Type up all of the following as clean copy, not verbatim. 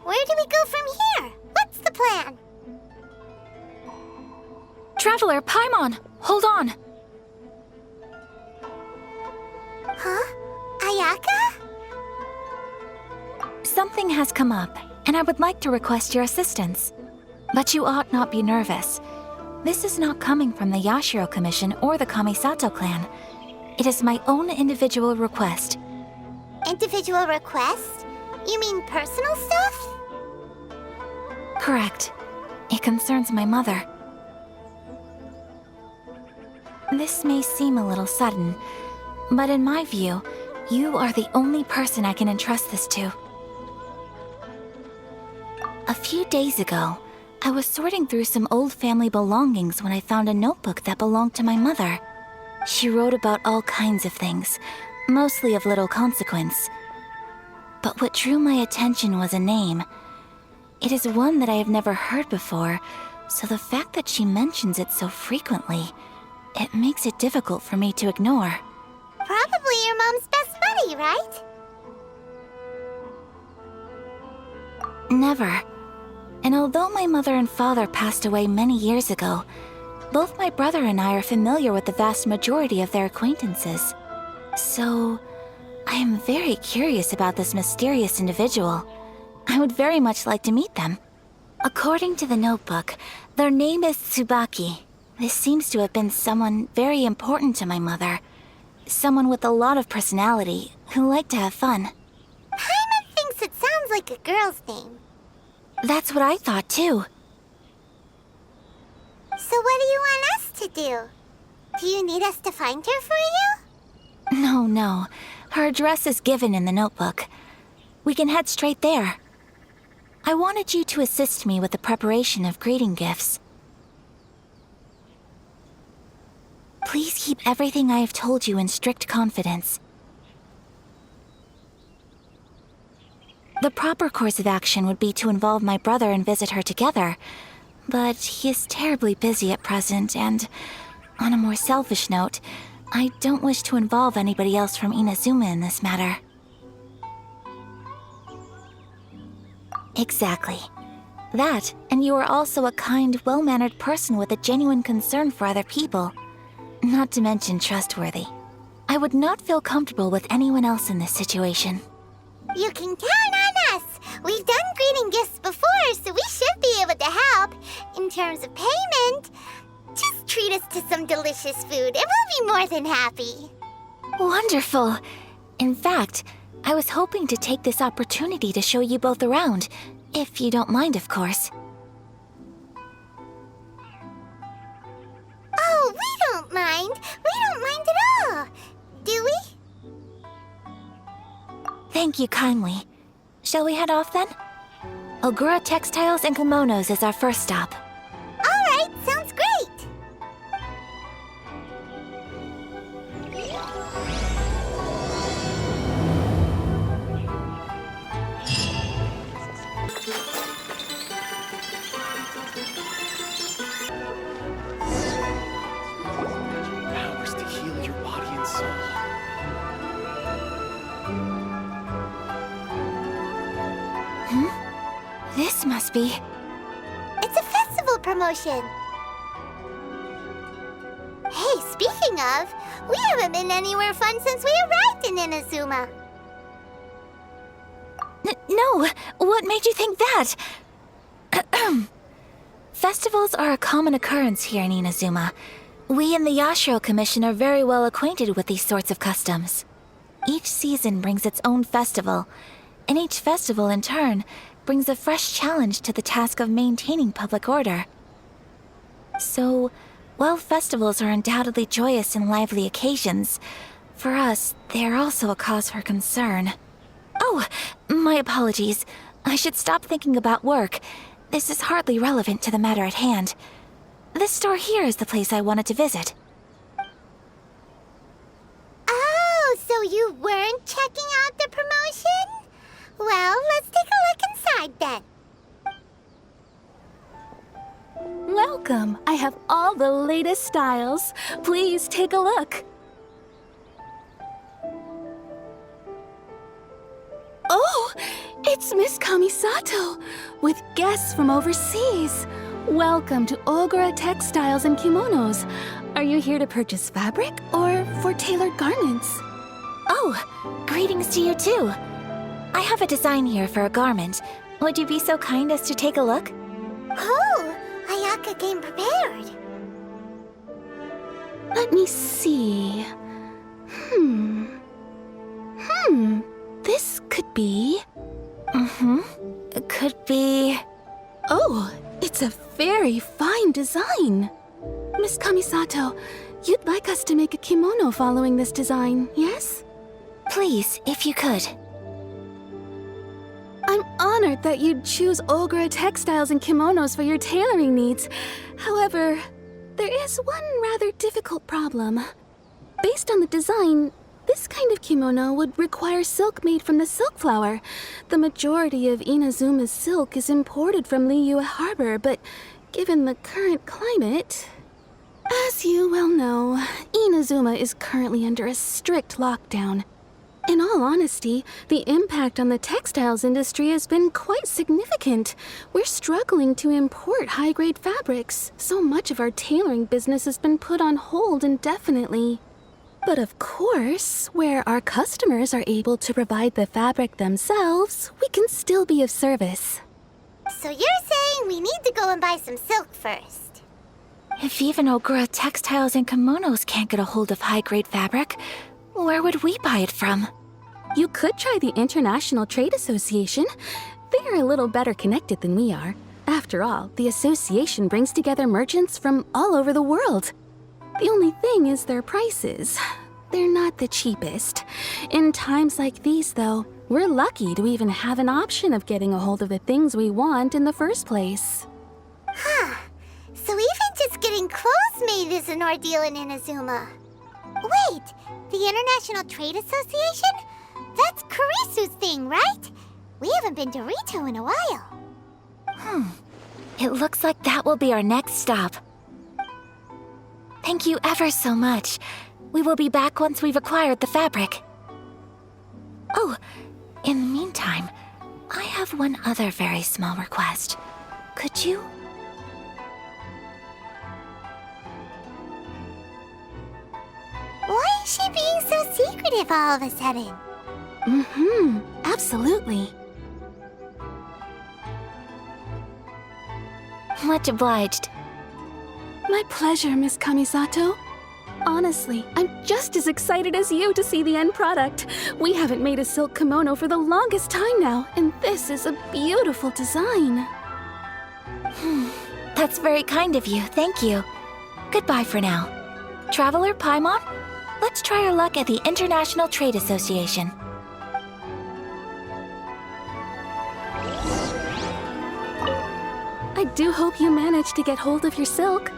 Where do we go from here? What's the plan? Traveler, Paimon, hold on. Huh? Ayaka? Something has come up, and I would like to request your assistance. But you ought not be nervous. This is not coming from the Yashiro Commission or the Kamisato clan. It is my own individual request. Individual request? You mean personal stuff? Correct. It concerns my mother. This may seem a little sudden, but in my view, you are the only person I can entrust this to. A few days ago, I was sorting through some old family belongings when I found a notebook that belonged to my mother. She wrote about all kinds of things, mostly of little consequence. But what drew my attention was a name. It is one that I have never heard before, so the fact that she mentions it so frequently, it makes it difficult for me to ignore. Probably your mom's best buddy, right? Never. And although my mother and father passed away many years ago, both my brother and I are familiar with the vast majority of their acquaintances. So, I am very curious about this mysterious individual. I would very much like to meet them. According to the notebook, their name is Tsubaki. This seems to have been someone very important to my mother. Someone with a lot of personality, who liked to have fun. Paimon thinks it sounds like a girl's name. That's what I thought too. So what do you want us to do? Do you need us to find her for you? No. Her address is given in the notebook. We can head straight there. I wanted you to assist me with the preparation of greeting gifts. Please keep everything I have told you in strict confidence. The proper course of action would be to involve my brother and visit her together, but he is terribly busy at present, and on a more selfish note, I don't wish to involve anybody else from Inazuma in this matter. Exactly. That, and you are also a kind, well-mannered person with a genuine concern for other people. Not to mention trustworthy. I would not feel comfortable with anyone else in this situation. You can count on us! We've done greeting gifts before, so we should be able to help. In terms of payment, just treat us to some delicious food and we'll be more than happy. Wonderful! In fact, I was hoping to take this opportunity to show you both around, if you don't mind, of course. Oh, we don't mind. We don't mind at all. Do we? Thank you kindly. Shall we head off then? Ogura Textiles and Kimonos is our first stop. All right, sounds great. Powers to heal your body and soul. This must be... It's a festival promotion. Hey, speaking of, we haven't been anywhere fun since we arrived in Inazuma. No! What made you think that? Festivals are a common occurrence here in Inazuma. We in the Yashiro Commission are very well acquainted with these sorts of customs. Each season brings its own festival, and each festival, in turn, brings a fresh challenge to the task of maintaining public order. So, while festivals are undoubtedly joyous and lively occasions, for us, they are also a cause for concern. Oh, my apologies. I should stop thinking about work. This is hardly relevant to the matter at hand. This store here is the place I wanted to visit. Oh, so you weren't checking out the promotion? welcome. I have all the latest styles. Please take a look. Oh, it's Miss Kamisato with guests from overseas. Welcome to Ogura Textiles and Kimonos. Are you here to purchase fabric or for tailored garments? Oh, greetings to you too. I have a design here for a garment. Would you be so kind as to take a look? Oh, Ayaka came prepared. Let me see. This could be... It could be... Oh, it's a very fine design. Miss Kamisato, you'd like us to make a kimono following this design, yes? Please, if you could. I'm honored that you'd choose Ogura Textiles and Kimonos for your tailoring needs. However, there is one rather difficult problem. Based on the design, this kind of kimono would require silk made from the silk flower. The majority of Inazuma's silk is imported from Liyue Harbor, but given the current climate... As you well know, Inazuma is currently under a strict lockdown. In all honesty, the impact on the textiles industry has been quite significant. We're struggling to import high-grade fabrics. So much of our tailoring business has been put on hold indefinitely. But of course, where our customers are able to provide the fabric themselves, we can still be of service. So you're saying we need to go and buy some silk first? If even Ogura Textiles and Kimonos can't get a hold of high-grade fabric, where would we buy it from? You could try the International Trade Association. They are a little better connected than we are. After all, the association brings together merchants from all over the world. The only thing is their prices. They're not the cheapest. In times like these, though, we're lucky to even have an option of getting a hold of the things we want in the first place. Huh. So even just getting clothes made is an ordeal in Inazuma. Wait, the International Trade Association? That's Kurisu's thing, right? We haven't been to Rito in a while. It looks like that will be our next stop. Thank you ever so much. We will be back once we've acquired the fabric. Oh, in the meantime, I have one other very small request. Could you? Why is she being so secretive all of a sudden? Absolutely. Much obliged. My pleasure, Miss Kamisato. Honestly, I'm just as excited as you to see the end product. We haven't made a silk kimono for the longest time now, and this is a beautiful design. That's very kind of you, thank you. Goodbye for now. Traveler Paimon, let's try our luck at the International Trade Association. I do hope you managed to get hold of your silk.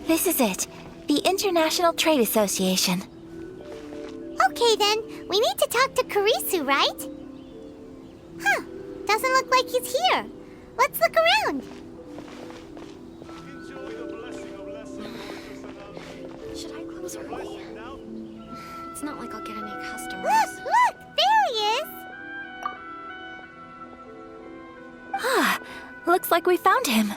This is it. The International Trade Association. Okay then, we need to talk to Kurisu, right? Huh, doesn't look like he's here. Let's look around. Should I close early? It's not like I'll get any customers. Look, there he is. Looks like we found him.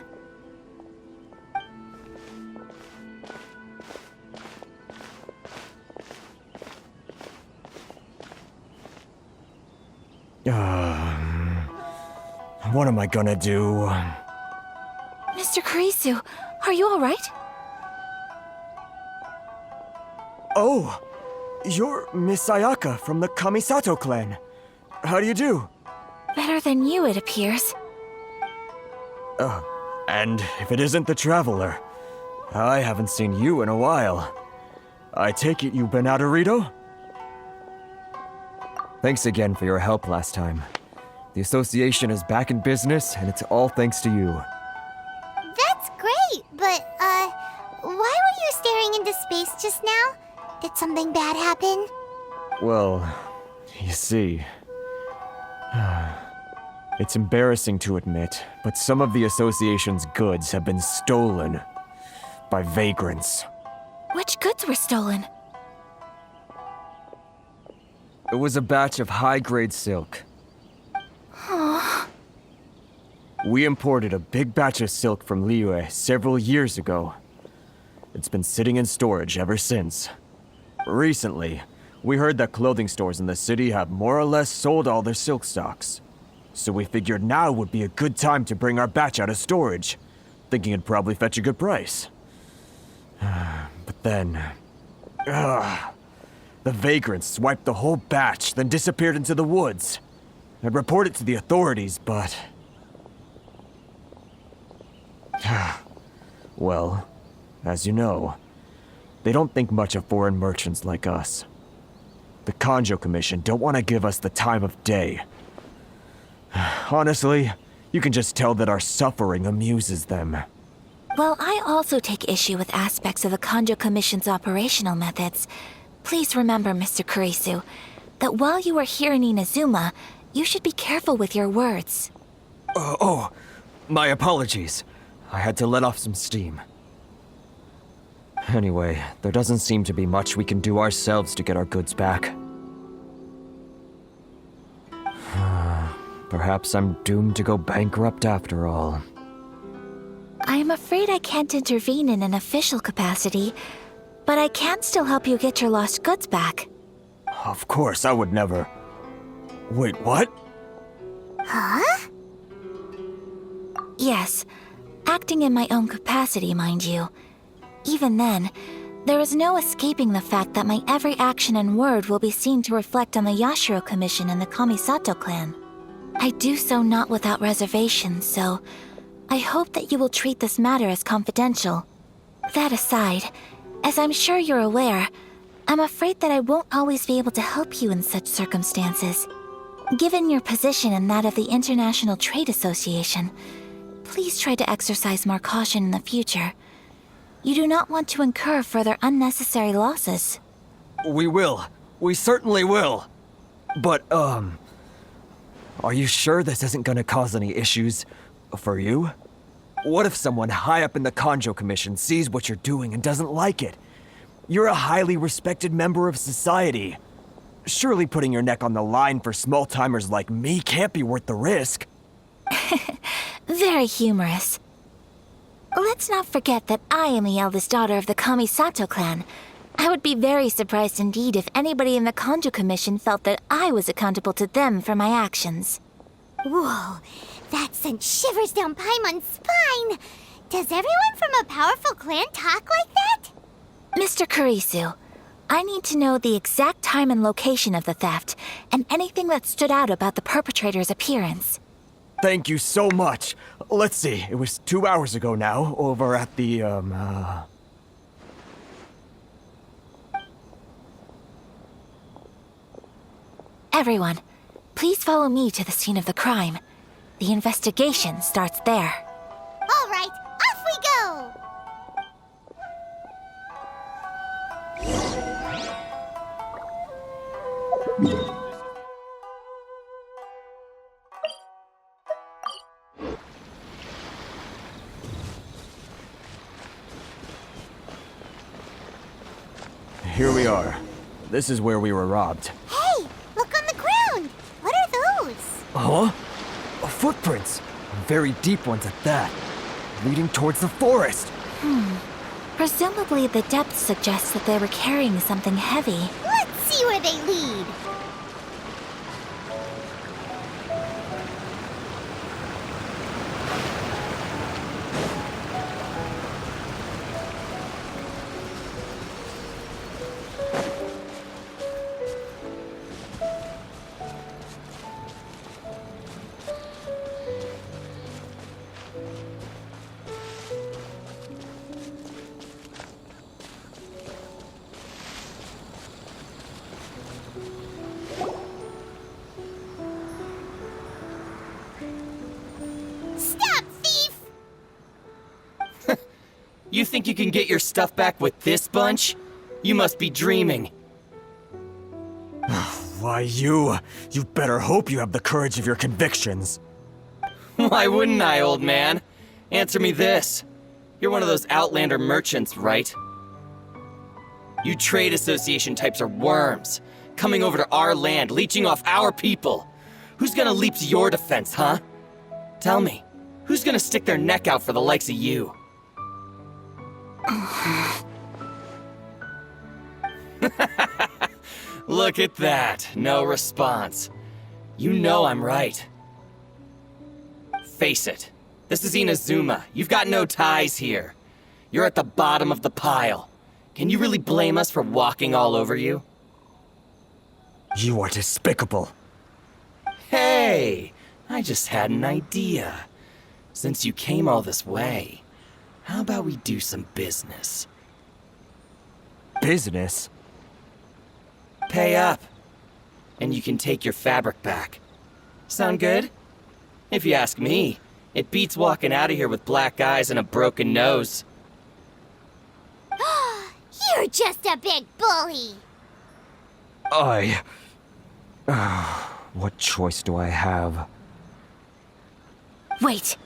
What am I gonna do? Mr. Kurisu, are you all right? Oh, you're Miss Ayaka from the Kamisato clan. How do you do? Better than you, it appears. And if it isn't the Traveler, I haven't seen you in a while. I take it you've been out of Rito? Thanks again for your help last time. The association is back in business, and it's all thanks to you. voice just now? Did something bad happen? Well, you see... It's embarrassing to admit, but some of the association's goods have been stolen by vagrants. Which goods were stolen? It was a batch of high-grade silk. We imported a big batch of silk from Liyue several years ago. It's been sitting in storage ever since. Recently, we heard that clothing stores in the city have more or less sold all their silk stocks. So we figured now would be a good time to bring our batch out of storage, thinking it'd probably fetch a good price. But then... the vagrants swiped the whole batch, then disappeared into the woods. I'd report it to the authorities, but... Well, as you know, they don't think much of foreign merchants like us. The Kanjo Commission don't want to give us the time of day. Honestly, you can just tell that our suffering amuses them. Well, I also take issue with aspects of the Kanjo Commission's operational methods. Please remember, Mr. Kurisu, that while you are here in Inazuma, you should be careful with your words. My apologies. I had to let off some steam. Anyway, there doesn't seem to be much we can do ourselves to get our goods back. Perhaps I'm doomed to go bankrupt after all. I am afraid I can't intervene in an official capacity, but I can still help you get your lost goods back. Of course, I would never... Wait, what? Huh? Yes, acting in my own capacity, mind you. Even then, there is no escaping the fact that my every action and word will be seen to reflect on the Yashiro Commission and the Kamisato clan. I do so not without reservation, so I hope that you will treat this matter as confidential. That aside, as I'm sure you're aware, I'm afraid that I won't always be able to help you in such circumstances. Given your position and that of the International Trade Association, please try to exercise more caution in the future. You do not want to incur further unnecessary losses. We will. We certainly will. But, are you sure this isn't gonna cause any issues for you? What if someone high up in the Kanjo Commission sees what you're doing and doesn't like it? You're a highly respected member of society. Surely putting your neck on the line for small-timers like me can't be worth the risk. Very humorous. Let's not forget that I am the eldest daughter of the Kamisato clan. I would be very surprised indeed if anybody in the Kanjo Commission felt that I was accountable to them for my actions. Whoa, that sent shivers down Paimon's spine. Does everyone from a powerful clan talk like that? Mr. Kurisu, I need to know the exact time and location of the theft, and anything that stood out about the perpetrator's appearance. Thank you so much. Let's see, it was 2 hours ago now, over at the, Everyone, please follow me to the scene of the crime. The investigation starts there. All right, off we go! Here we are. This is where we were robbed. Hey, look on the ground! What are those? Huh? Footprints. Very deep ones at that. Leading towards the forest. Presumably the depth suggests that they were carrying something heavy. Let's see where they lead. You think you can get your stuff back with this bunch? You must be dreaming. Why, you better hope you have the courage of your convictions. Why wouldn't I, old man? Answer me this. You're one of those Outlander merchants, right? You trade association types are worms, coming over to our land, leeching off our people. Who's gonna leap to your defense, huh? Tell me, who's gonna stick their neck out for the likes of you? Look at that, no response. You know I'm right. Face it, this is Inazuma. You've got no ties here. You're at the bottom of the pile. Can you really blame us for walking all over you? You are despicable. Hey, I just had an idea. Since you came all this way, how about we do some business? Business? Pay up, and you can take your fabric back. Sound good? If you ask me, it beats walking out of here with black eyes and a broken nose. You're just a big bully. What choice do I have? Wait.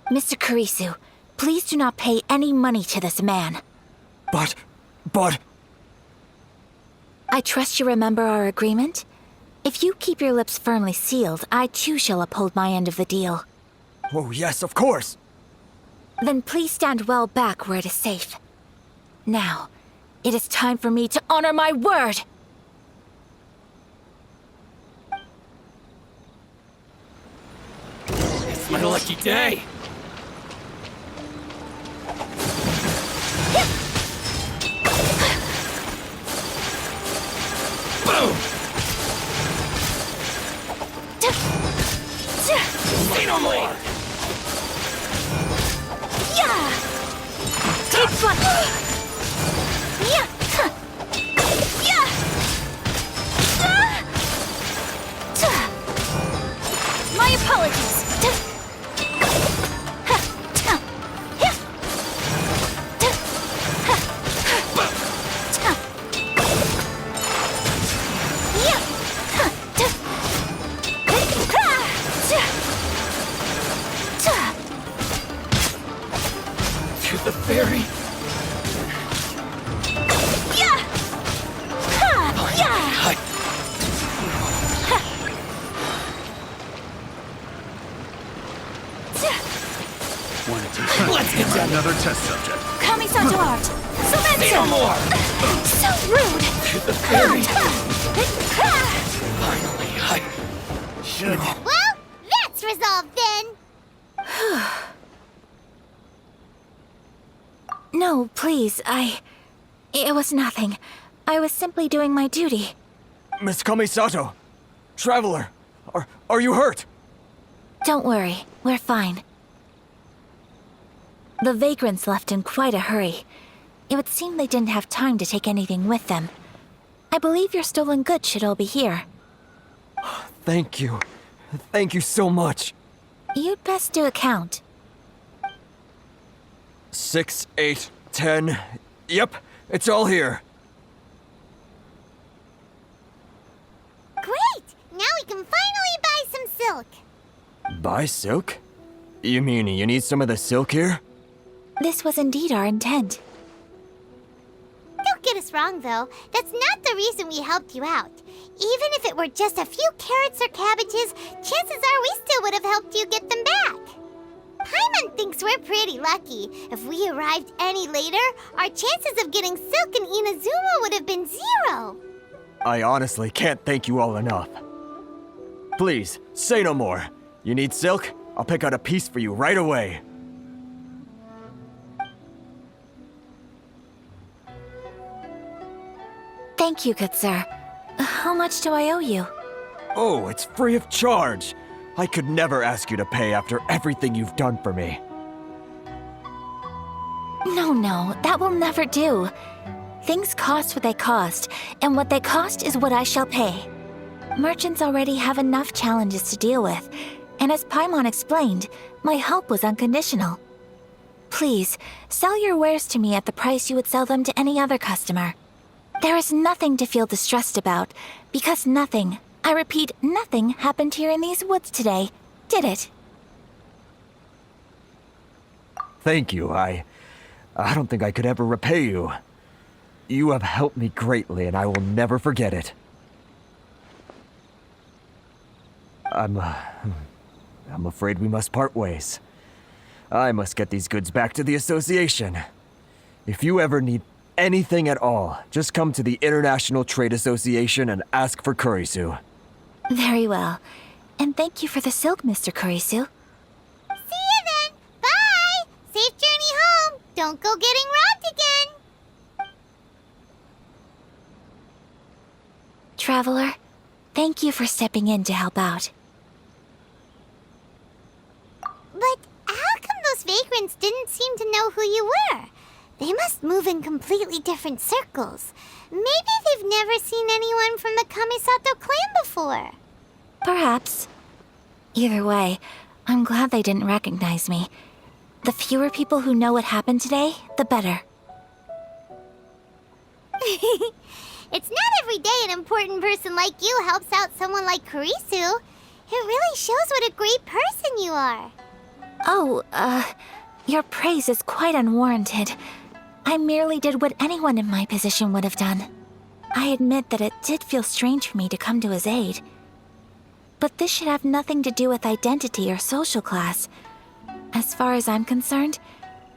Mr. Kurisu, please do not pay any money to this man. But... I trust you remember our agreement? If you keep your lips firmly sealed, I too shall uphold my end of the deal. Oh, yes, of course. Then please stand well back where it is safe. Now, it is time for me to honor my word! It's my lucky day. Boom! Say no more! Yeah! Take one! Yeah! Yeah! My apologies! To the ferry. Let's get down. Another test subject. Kamisato art! Say no Sumetsu! more! So rude! To the ferry. Finally, I should. Well, that's resolved then. No, please, It was nothing. I was simply doing my duty. Miss Kamisato, Traveler, are you hurt? Don't worry, we're fine. The vagrants left in quite a hurry. It would seem they didn't have time to take anything with them. I believe your stolen goods should all be here. Thank you. Thank you so much. You'd best do a count. 6, 8, 10. Yep, it's all here. Great! Now we can finally buy some silk. Buy silk? You mean you need some of the silk here? This was indeed our intent. Don't get us wrong, though. That's not the reason we helped you out. Even if it were just a few carrots or cabbages, chances are we still would have helped you get them back. Paimon thinks we're pretty lucky. If we arrived any later, our chances of getting silk in Inazuma would have been 0. I honestly can't thank you all enough. Please, say no more. You need silk? I'll pick out a piece for you right away. Thank you, good sir. How much do I owe you? Oh, it's free of charge. I could never ask you to pay after everything you've done for me. No, that will never do. Things cost what they cost, and what they cost is what I shall pay. Merchants already have enough challenges to deal with, and as Paimon explained, my help was unconditional. Please, sell your wares to me at the price you would sell them to any other customer. There is nothing to feel distressed about, because nothing, I repeat, nothing happened here in these woods today, did it? Thank you. I don't think I could ever repay you. You have helped me greatly, and I will never forget it. I'm afraid we must part ways. I must get these goods back to the association. If you ever need anything at all, just come to the International Trade Association and ask for Kurisu. Very well. And thank you for the silk, Mr. Kurisu. See you then. Bye. Safe journey home. Don't go getting robbed again. Traveler, thank you for stepping in to help out. But how come those vagrants didn't seem to know who you were? They must move in completely different circles. Maybe they've never seen anyone from the Kamisato clan before. Perhaps. Either way, I'm glad they didn't recognize me. The fewer people who know what happened today, the better. It's not every day an important person like you helps out someone like Kurisu. It really shows what a great person you are. Oh, your praise is quite unwarranted. I merely did what anyone in my position would have done. I admit that it did feel strange for me to come to his aid. But this should have nothing to do with identity or social class. As far as I'm concerned,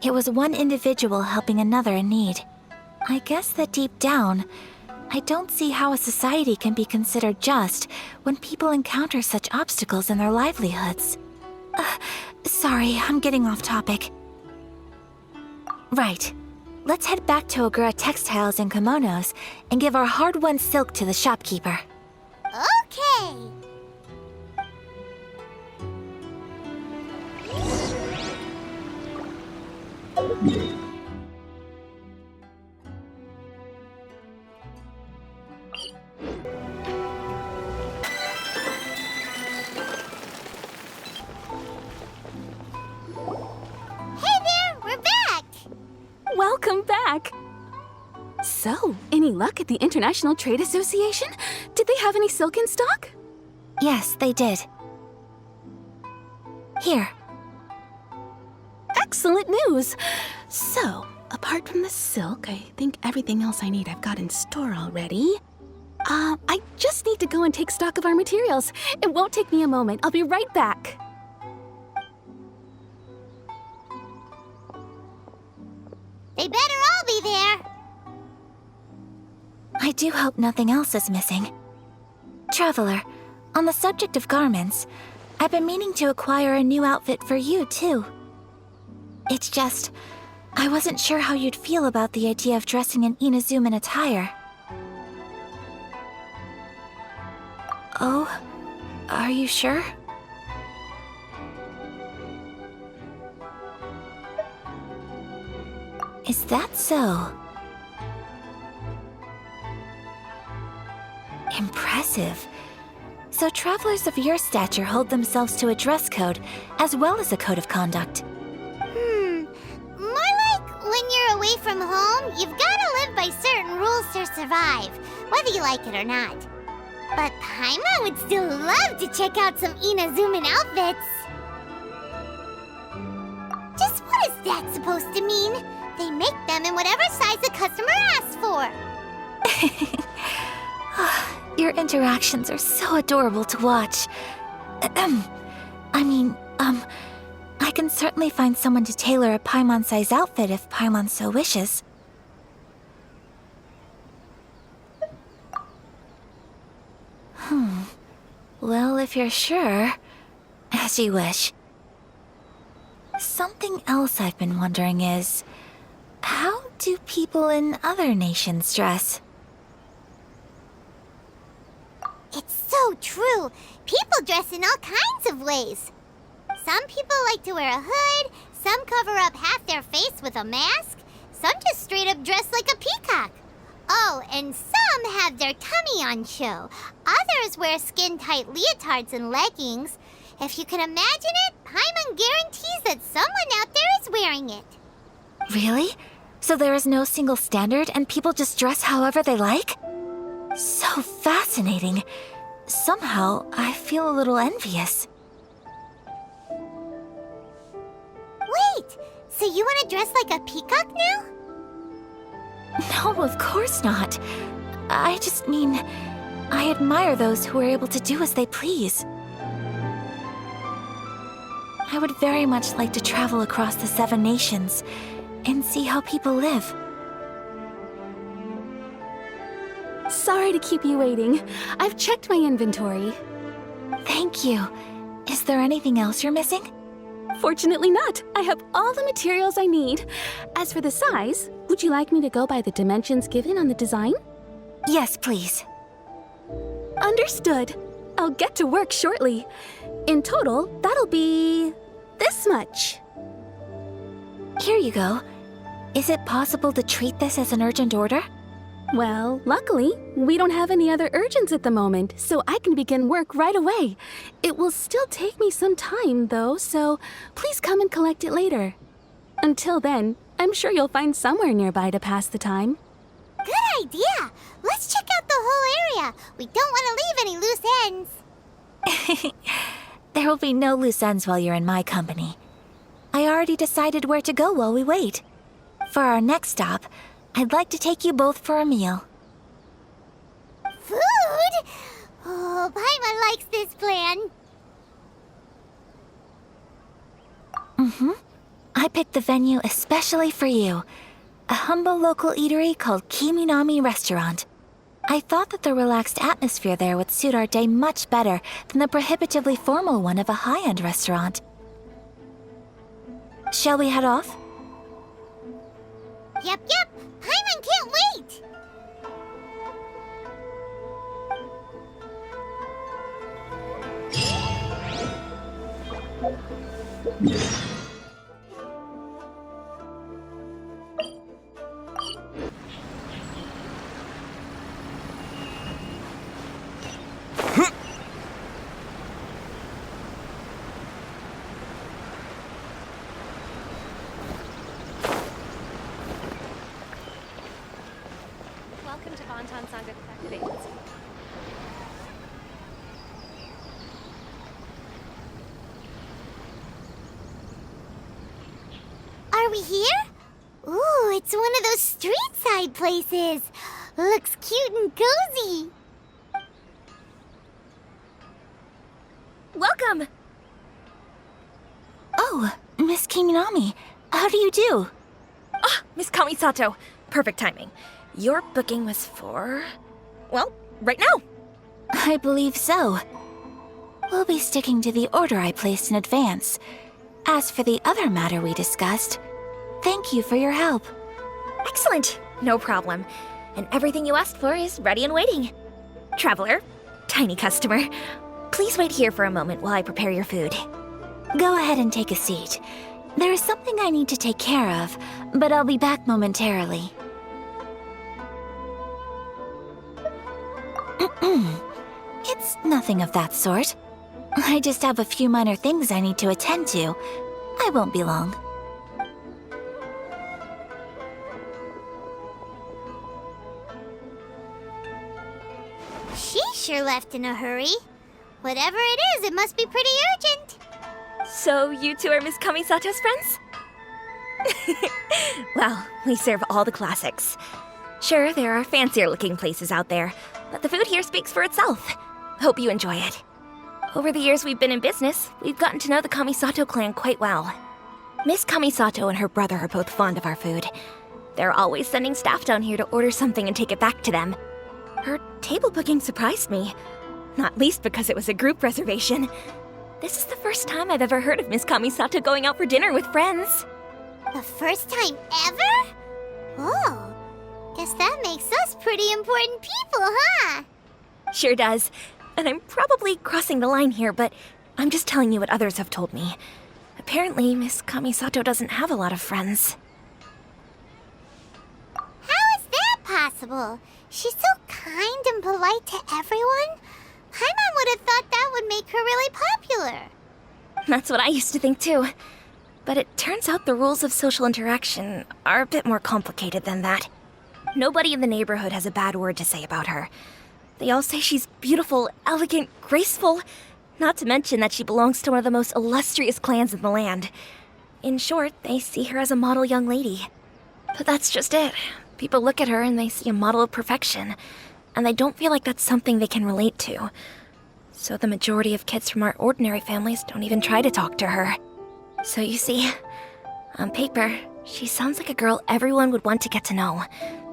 it was one individual helping another in need. I guess that deep down, I don't see how a society can be considered just when people encounter such obstacles in their livelihoods. Sorry, I'm getting off topic. Right. Let's head back to Ogura Textiles and Kimonos and give our hard-won silk to the shopkeeper. Okay. Hey there, we're back. Welcome back! So, any luck at the International Trade Association? Did they have any silk in stock? Yes, they did. Here. Excellent news! So, apart from the silk, I think everything else I need I've got in store already. I just need to go and take stock of our materials. It won't take me a moment. I'll be right back. They better all be there. I do hope nothing else is missing. Traveler, on the subject of garments, I've been meaning to acquire a new outfit for you, too. It's just, I wasn't sure how you'd feel about the idea of dressing in Inazuman attire. Oh, are you sure? Is that so? Impressive. So travelers of your stature hold themselves to a dress code as well as a code of conduct. More like when you're away from home, you've gotta live by certain rules to survive, whether you like it or not. But Paimon would still love to check out some Inazuman outfits. Just what is that supposed to mean? They make them in whatever size the customer asks for. Your interactions are so adorable to watch. I can certainly find someone to tailor a Paimon-size outfit if Paimon so wishes. Well, if you're sure, as you wish. Something else I've been wondering is, how do people in other nations dress? It's so true. People dress in all kinds of ways. Some people like to wear a hood, some cover up half their face with a mask, some just straight up dress like a peacock. Oh, and some have their tummy on show. Others wear skin-tight leotards and leggings. If you can imagine it, Paimon guarantees that someone out there is wearing it. Really? So there is no single standard and people just dress however they like? So fascinating. Somehow, I feel a little envious. Wait, so you want to dress like a peacock now? No, of course not. I just mean, I admire those who are able to do as they please. I would very much like to travel across the 7 nations and see how people live. Sorry to keep you waiting. I've checked my inventory. Thank you. Is there anything else you're missing? Fortunately not. I have all the materials I need. As for the size, would you like me to go by the dimensions given on the design? Yes, please. Understood. I'll get to work shortly. In total, that'll be this much. Here you go. Is it possible to treat this as an urgent order? Well, luckily, we don't have any other urgents at the moment, so I can begin work right away. It will still take me some time, though, so please come and collect it later. Until then, I'm sure you'll find somewhere nearby to pass the time. Good idea. Let's check out the whole area. We don't want to leave any loose ends. There will be no loose ends while you're in my company. I already decided where to go while we wait. For our next stop, I'd like to take you both for a meal. Food? Oh, Paimon likes this plan. I picked the venue especially for you. A humble local eatery called Kiminami Restaurant. I thought that the relaxed atmosphere there would suit our day much better than the prohibitively formal one of a high-end restaurant. Shall we head off? Yep. Paimon can't wait. Welcome to Bonton Sangha Activations. Are we here? Ooh, it's one of those street side places. Looks cute and cozy. Welcome! Oh, Miss Kiminami, how do you do? Miss Kamisato, perfect timing. Your booking was for... well, right now. I believe so. We'll be sticking to the order I placed in advance. As for the other matter we discussed, thank you for your help. Excellent, no problem. And everything you asked for is ready and waiting. Traveler, tiny customer, please wait here for a moment while I prepare your food. Go ahead and take a seat. There is something I need to take care of, but I'll be back momentarily. It's nothing of that sort. I just have a few minor things I need to attend to. I won't be long. She sure left in a hurry. Whatever it is, it must be pretty urgent. So you two are Miss Kamisato's friends? Well, we serve all the classics. Sure, there are fancier looking places out there, but the food here speaks for itself. Hope you enjoy it. Over the years we've been in business, we've gotten to know the Kamisato clan quite well. Miss Kamisato and her brother are both fond of our food. They're always sending staff down here to order something and take it back to them. Her table booking surprised me, not least because it was a group reservation. This is the first time I've ever heard of Miss Kamisato going out for dinner with friends. The first time ever? Oh, guess that makes us pretty important people, huh? Sure does. And I'm probably crossing the line here, but I'm just telling you what others have told me. Apparently, Miss Kamisato doesn't have a lot of friends. How is that possible? She's so kind and polite to everyone. Paimon would have thought that would make her really popular. That's what I used to think too. But it turns out the rules of social interaction are a bit more complicated than that. Nobody in the neighborhood has a bad word to say about her. They all say she's beautiful, elegant, graceful, not to mention that she belongs to one of the most illustrious clans in the land. In short, they see her as a model young lady. But that's just it. People look at her and they see a model of perfection, and they don't feel like that's something they can relate to. So the majority of kids from our ordinary families don't even try to talk to her. So you see, on paper, she sounds like a girl everyone would want to get to know.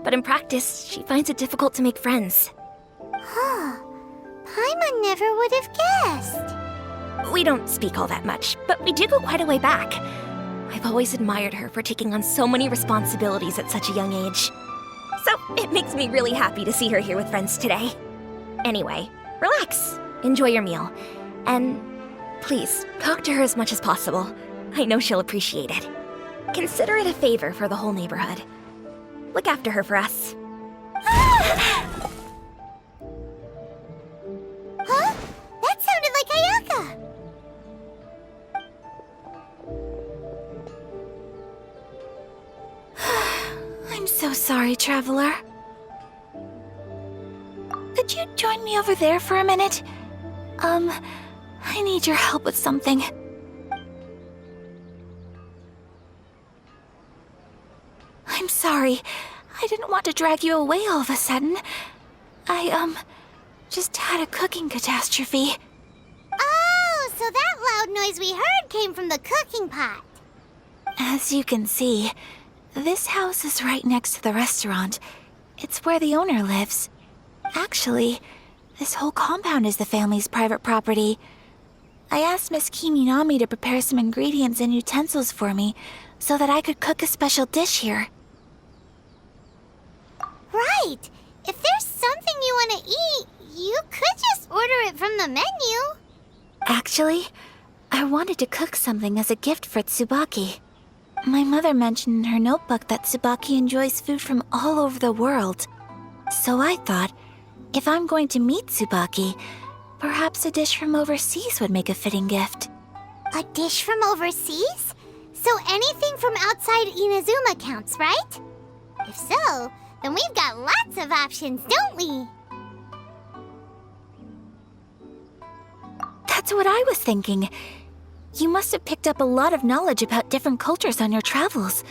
But in practice, she finds it difficult to make friends. Huh. Paimon never would have guessed. We don't speak all that much, but we do go quite a way back. I've always admired her for taking on so many responsibilities at such a young age. So it makes me really happy to see her here with friends today. Anyway, relax, enjoy your meal, and please, talk to her as much as possible. I know she'll appreciate it. Consider it a favor for the whole neighborhood. Look after her for us. Huh? That sounded like Ayaka! I'm so sorry, Traveler. Could you join me over there for a minute? I need your help with something. I'm sorry. I didn't want to drag you away all of a sudden. I, just had a cooking catastrophe. Oh, so that loud noise we heard came from the cooking pot. As you can see, this house is right next to the restaurant. It's where the owner lives. Actually, this whole compound is the family's private property. I asked Miss Kiminami to prepare some ingredients and utensils for me so that I could cook a special dish here. Right. If there's something you want to eat, you could just order it from the menu. Actually, I wanted to cook something as a gift for Tsubaki. My mother mentioned in her notebook that Tsubaki enjoys food from all over the world. So I thought, if I'm going to meet Tsubaki, perhaps a dish from overseas would make a fitting gift. A dish from overseas? So anything from outside Inazuma counts, right? If so, then we've got lots of options, don't we? That's what I was thinking. You must have picked up a lot of knowledge about different cultures on your travels,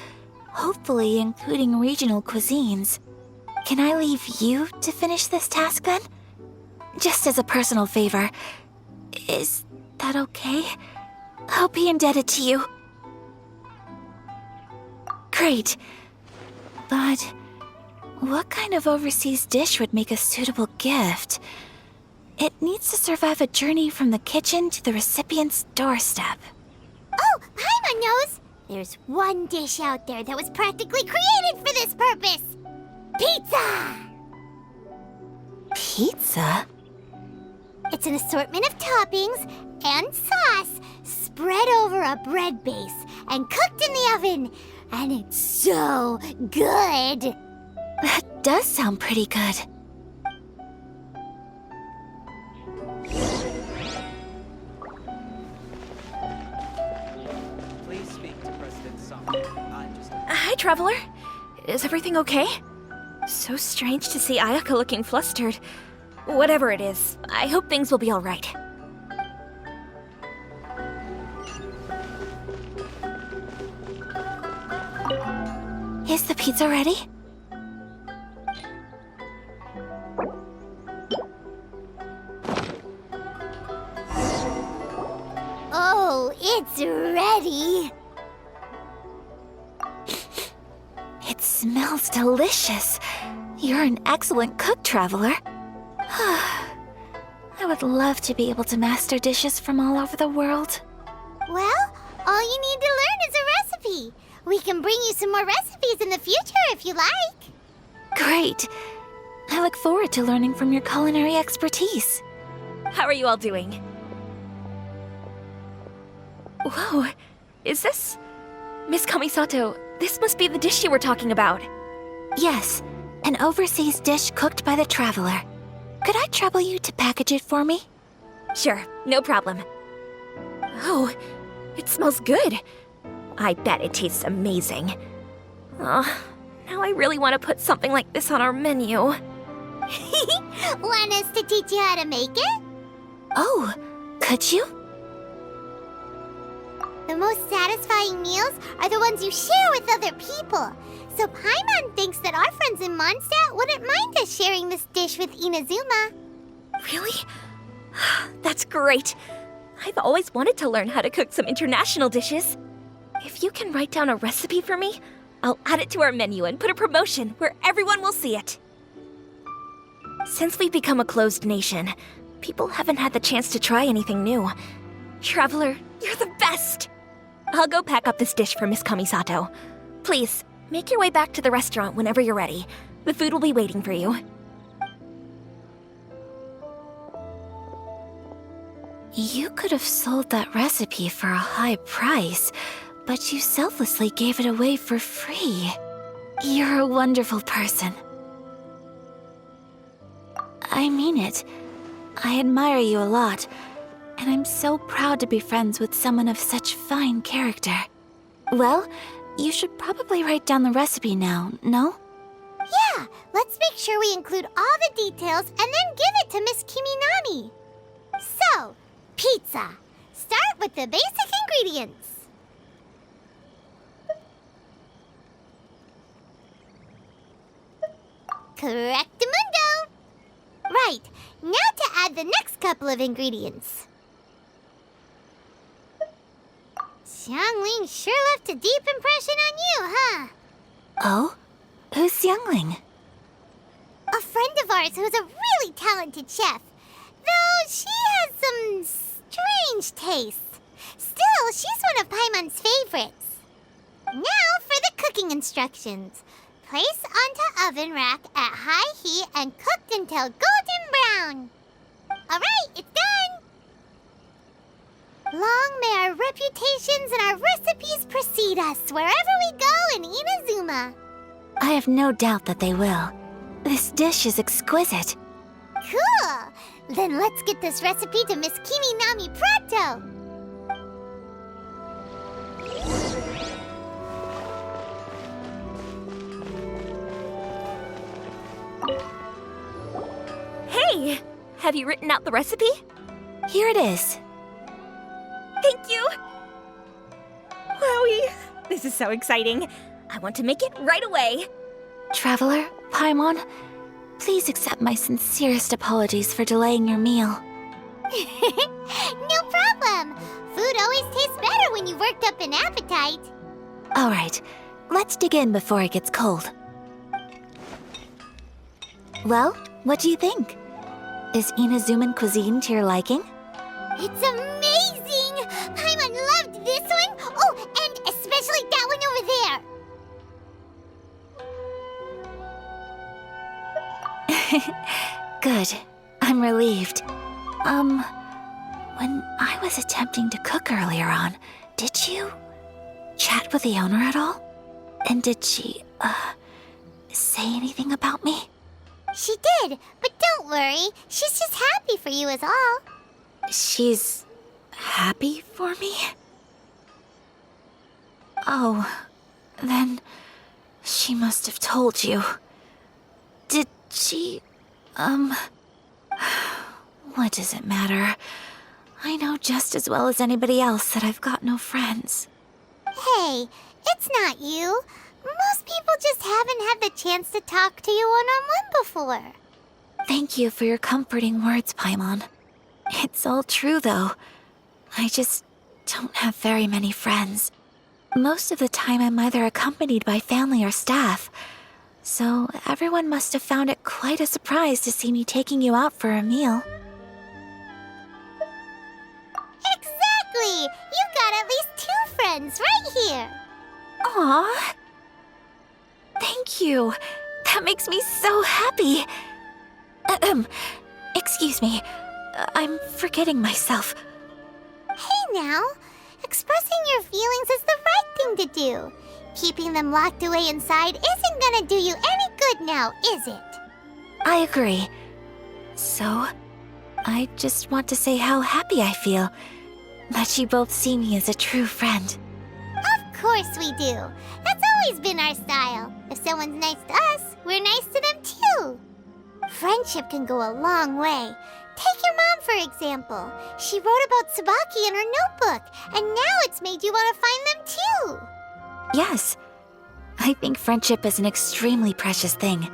hopefully including regional cuisines. Can I leave you to finish this task then? Just as a personal favor. Is that okay? I'll be indebted to you. Great. But what kind of overseas dish would make a suitable gift? It needs to survive a journey from the kitchen to the recipient's doorstep. Oh, Paimon knows! There's one dish out there that was practically created for this purpose! Pizza! Pizza? It's an assortment of toppings and sauce spread over a bread base and cooked in the oven. And it's so good! That does sound pretty good. Please speak to President Song. I'm just... Hi, Traveler. Is everything okay? So strange to see Ayaka looking flustered. Whatever it is, I hope things will be alright. Is the pizza ready? Oh, it's ready! It smells delicious. You're an excellent cook, Traveler. I would love to be able to master dishes from all over the world. Well, all you need to learn is a recipe. We can bring you some more recipes in the future if you like. Great. I look forward to learning from your culinary expertise. How are you all doing? Whoa, is this... Miss Kamisato, this must be the dish you were talking about. Yes, an overseas dish cooked by the Traveler. Could I trouble you to package it for me? Sure, no problem. Oh, it smells good. I bet it tastes amazing. Now I really want to put something like this on our menu. Want us to teach you how to make it? Oh, could you? The most satisfying meals are the ones you share with other people. So Paimon thinks that our friends in Mondstadt wouldn't mind us sharing this dish with Inazuma. Really? That's great. I've always wanted to learn how to cook some international dishes. If you can write down a recipe for me, I'll add it to our menu and put a promotion where everyone will see it. Since we've become a closed nation, people haven't had the chance to try anything new. Traveler, you're the best! I'll go pack up this dish for Miss Kamisato. Please, make your way back to the restaurant whenever you're ready. The food will be waiting for you. You could have sold that recipe for a high price, but you selflessly gave it away for free. You're a wonderful person. I mean it. I admire you a lot, and I'm so proud to be friends with someone of such fine character. Well, you should probably write down the recipe now, no? Yeah, let's make sure we include all the details and then give it to Miss Kiminami. So, pizza. Start with the basic ingredients. Correctamundo! Right, now to add the next couple of ingredients. Xiangling sure left a deep impression on you, huh? Oh? Who's Xiangling? A friend of ours who's a really talented chef. Though she has some strange tastes. Still, she's one of Paimon's favorites. Now for the cooking instructions. Place onto oven rack at high heat and cooked until golden brown. Alright, it's done! Long may our reputations and our recipes precede us wherever we go in Inazuma. I have no doubt that they will. This dish is exquisite. Cool! Then let's get this recipe to Miss Kiminami pronto! Hey! Have you written out the recipe? Here it is. Thank you! Wowie! This is so exciting. I want to make it right away. Traveler, Paimon, please accept my sincerest apologies for delaying your meal. No problem! Food always tastes better when you've worked up an appetite. All right, let's dig in before it gets cold. Well, what do you think? Is Inazuman cuisine to your liking? It's amazing! Paimon loved this one! Oh, and especially that one over there! Good. I'm relieved. When I was attempting to cook earlier on, did you chat with the owner at all? And did she, say anything about me? She did, but don't worry. She's just happy for you is all. She's happy for me? Oh, then she must have told you. Did she, what does it matter? I know just as well as anybody else that I've got no friends. Hey, it's not you. Most people just haven't had the chance to talk to you one-on-one before. Thank you for your comforting words, Paimon. It's all true, though. I just don't have very many friends. Most of the time I'm either accompanied by family or staff. So everyone must have found it quite a surprise to see me taking you out for a meal. Exactly! You've got at least 2 friends right here. Aww. Thank you. That makes me so happy. Excuse me. I'm forgetting myself. Hey now, expressing your feelings is the right thing to do. Keeping them locked away inside isn't gonna do you any good now, is it? I agree. So, I just want to say how happy I feel that you both see me as a true friend. Of course we do. That's always been our style. If someone's nice to us, we're nice to them too. Friendship can go a long way. Take your mom, for example. She wrote about Tsubaki in her notebook, and now it's made you want to find them too. Yes, I think friendship is an extremely precious thing,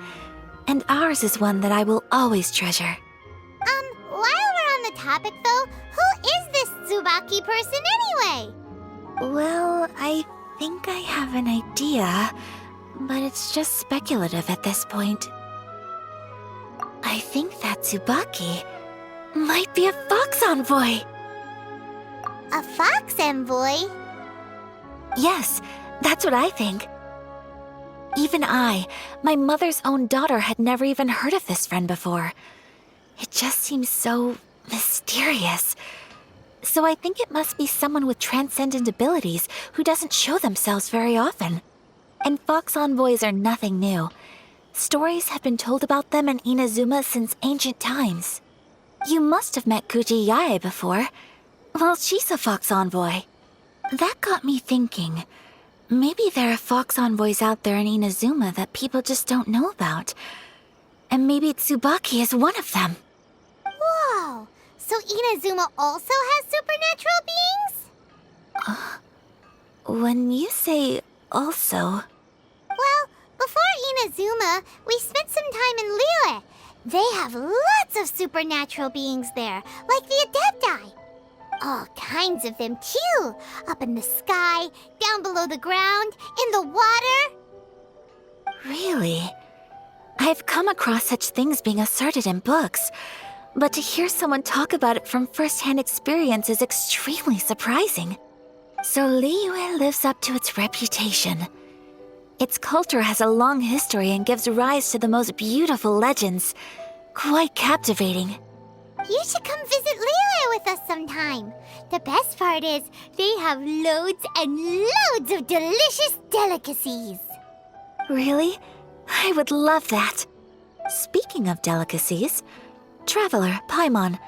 and ours is one that I will always treasure. While we're on the topic though, who is this Tsubaki person anyway? Well, I think I have an idea, but it's just speculative at this point. I think that Tsubaki might be a fox envoy. A fox envoy? Yes, that's what I think. Even I, my mother's own daughter, had never even heard of this friend before. It just seems so mysterious. So I think it must be someone with transcendent abilities who doesn't show themselves very often. And fox envoys are nothing new. Stories have been told about them in Inazuma since ancient times. You must have met Kuji Yae before. Well, she's a fox envoy. That got me thinking. Maybe there are fox envoys out there in Inazuma that people just don't know about. And maybe Tsubaki is one of them. Whoa! So Inazuma also has supernatural beings? When you say also... Well, before Inazuma, we spent some time in Liyue. They have lots of supernatural beings there, like the Adepti. All kinds of them, too. Up in the sky, down below the ground, in the water. Really? I've come across such things being asserted in books, but to hear someone talk about it from first-hand experience is extremely surprising. So Liyue lives up to its reputation. Its culture has a long history and gives rise to the most beautiful legends. Quite captivating. You should come visit Liyue with us sometime. The best part is, they have loads and loads of delicious delicacies. Really? I would love that. Speaking of delicacies, Traveler, Paimon,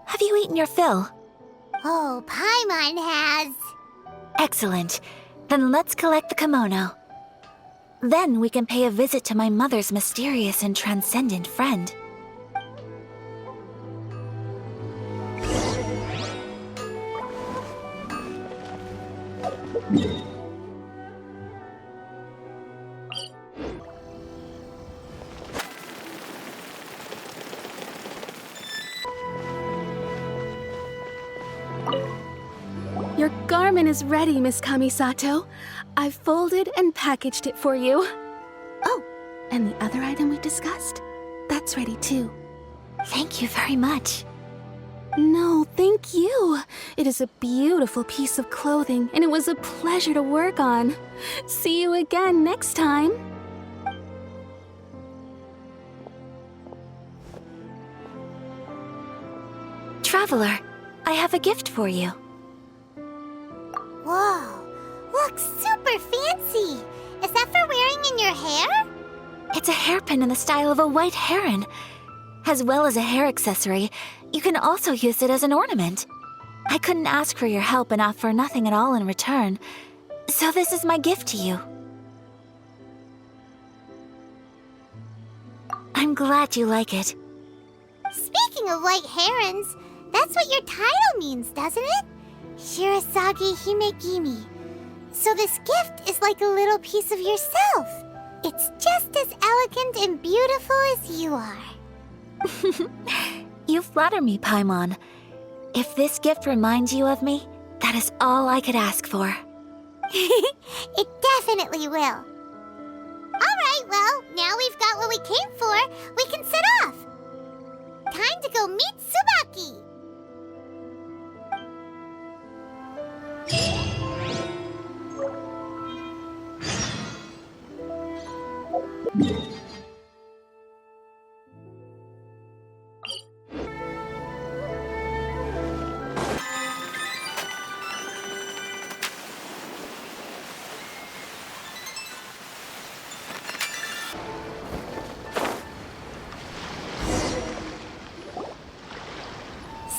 have you eaten your fill? Oh, Paimon has. Excellent. Then let's collect the kimono. Then we can pay a visit to my mother's mysterious and transcendent friend. Your garment is ready, Miss Kamisato. I've folded and packaged it for you. Oh, and the other item we discussed? That's ready too. Thank you very much. No, thank you. It is a beautiful piece of clothing, and it was a pleasure to work on. See you again next time. Traveler, I have a gift for you. Whoa, looks super fancy. Is that for wearing in your hair? It's a hairpin in the style of a white heron. As well as a hair accessory, you can also use it as an ornament. I couldn't ask for your help and offer nothing at all in return, so this is my gift to you. I'm glad you like it. Speaking of white herons, that's what your title means, doesn't it? Shirasagi Himegimi. So this gift is like a little piece of yourself. It's just as elegant and beautiful as you are. You flatter me, Paimon. If this gift reminds you of me, that is all I could ask for. It definitely will. Alright, well, now we've got what we came for, we can set off. Time to go meet Tsubaki.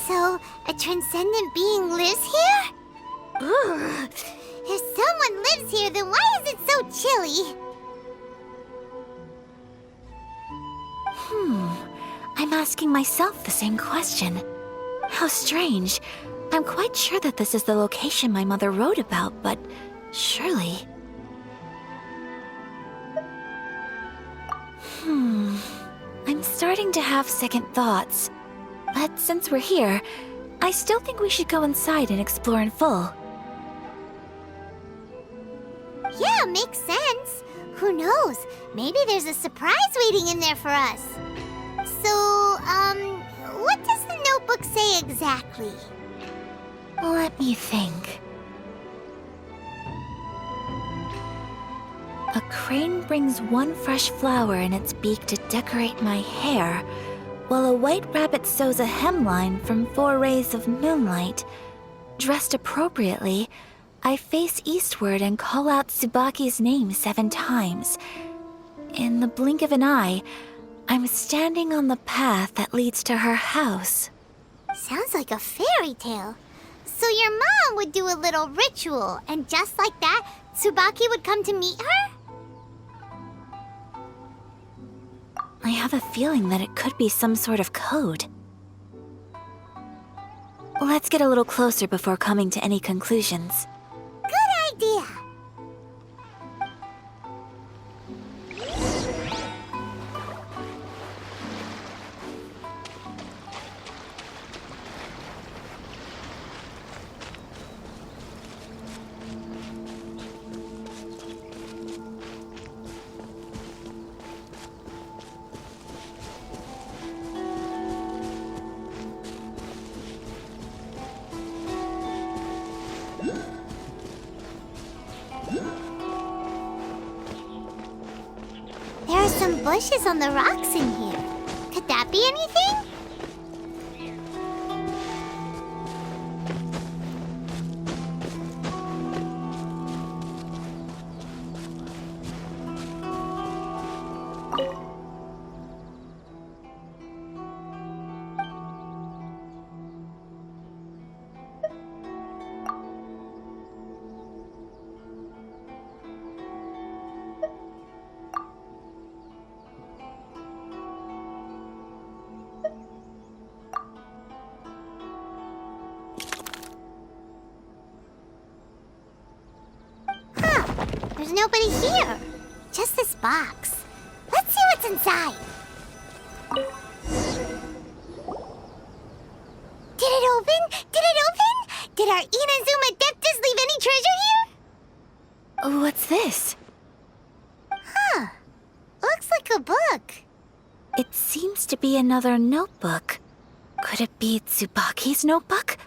So, a transcendent being lives here? Ugh. If someone lives here, then why is it so chilly? I'm asking myself the same question. How strange. I'm quite sure that this is the location my mother wrote about, but surely... I'm starting to have second thoughts. But since we're here, I still think we should go inside and explore in full. Yeah, makes sense. Who knows? Maybe there's a surprise waiting in there for us. So, what does the notebook say exactly? Let me think. A crane brings one fresh flower in its beak to decorate my hair, while a white rabbit sews a hemline from 4 rays of moonlight. Dressed appropriately, I face eastward and call out Tsubaki's name 7 times. In the blink of an eye, I'm standing on the path that leads to her house. Sounds like a fairy tale. So your mom would do a little ritual, and just like that, Tsubaki would come to meet her? I have a feeling that it could be some sort of code. Let's get a little closer before coming to any conclusions. Good idea. There are some bushes on the rocks in here. Could that be anything? There's nobody here. Just this box. Let's see what's inside. Did it open? Did it open? Did our Inazuma Adeptus leave any treasure here? What's this? Huh. Looks like a book. It seems to be another notebook. Could it be Tsubaki's notebook?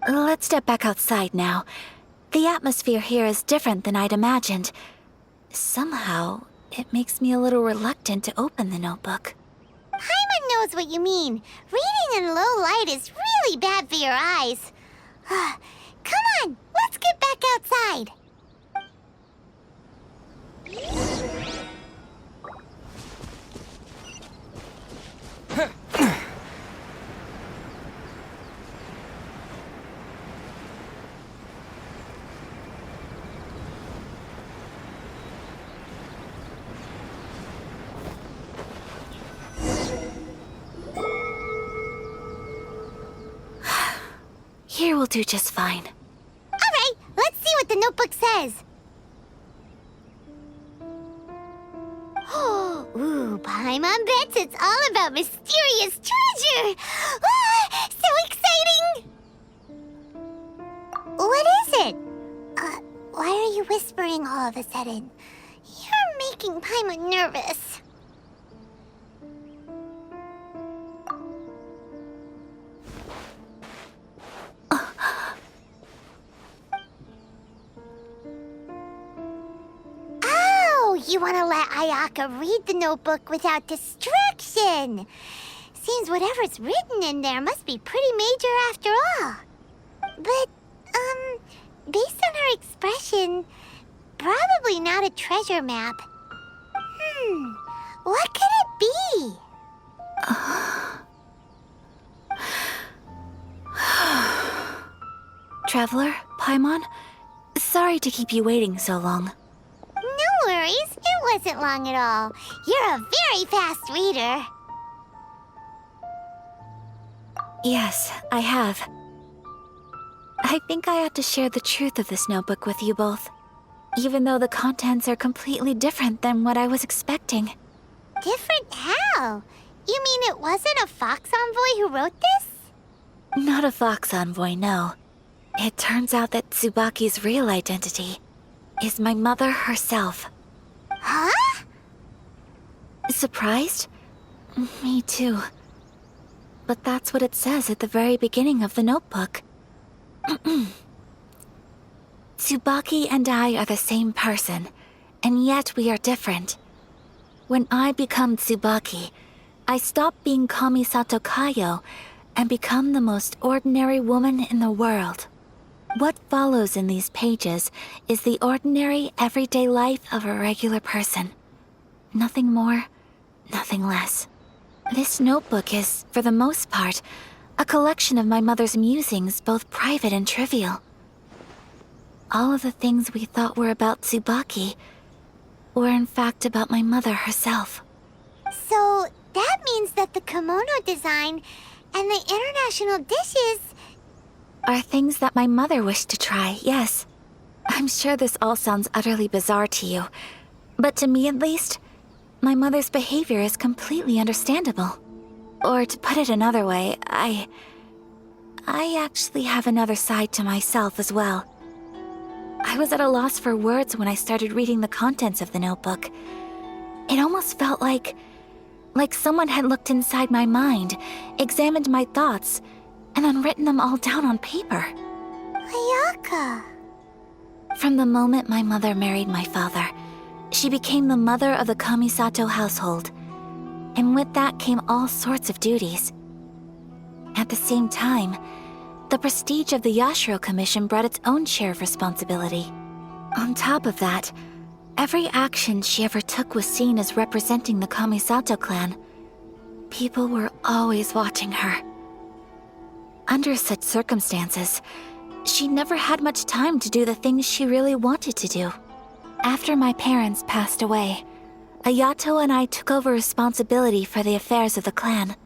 Let's step back outside now. The atmosphere here is different than I'd imagined. Somehow, it makes me a little reluctant to open the notebook. Paimon knows what you mean. Reading in low light is really bad for your eyes. Come on, let's get back outside. Here will do just fine. All right, let's see what the notebook says. Ooh, Paimon bets it's all about mysterious treasure. Ah, so exciting! What is it? Why are you whispering all of a sudden? You're making Paimon nervous. You want to let Ayaka read the notebook without distraction. Seems whatever's written in there must be pretty major after all. But, based on her expression, probably not a treasure map. What could it be? Traveler, Paimon, Sorry to keep you waiting so long. No worries, it wasn't long at all. You're a very fast reader. Yes, I have. I think I ought to share the truth of this notebook with you both, even though the contents are completely different than what I was expecting. Different how? You mean it wasn't a Fox Envoy who wrote this? Not a Fox Envoy, no. It turns out that Tsubaki's real identity is my mother herself. Huh? Surprised? Me too. But that's what it says at the very beginning of the notebook. Tsubaki and I are the same person, and yet we are different. When I become Tsubaki, I stop being Kamisato Kayo and become the most ordinary woman in the world. What follows in these pages is the ordinary, everyday life of a regular person. Nothing more, nothing less. This notebook is, for the most part, a collection of my mother's musings, both private and trivial. All of the things we thought were about Tsubaki were in fact about my mother herself. So that means that the kimono design and the international dishes... Are things that my mother wished to try, yes. I'm sure this all sounds utterly bizarre to you, but to me at least, my mother's behavior is completely understandable. Or to put it another way, I actually have another side to myself as well. I was at a loss for words when I started reading the contents of the notebook. It almost felt like someone had looked inside my mind, examined my thoughts, and then written them all down on paper. Ayaka. From the moment my mother married my father, she became the mother of the Kamisato household. And with that came all sorts of duties. At the same time, the prestige of the Yashiro Commission brought its own share of responsibility. On top of that, every action she ever took was seen as representing the Kamisato clan. People were always watching her. Under such circumstances, she never had much time to do the things she really wanted to do. After my parents passed away, Ayato and I took over responsibility for the affairs of the clan.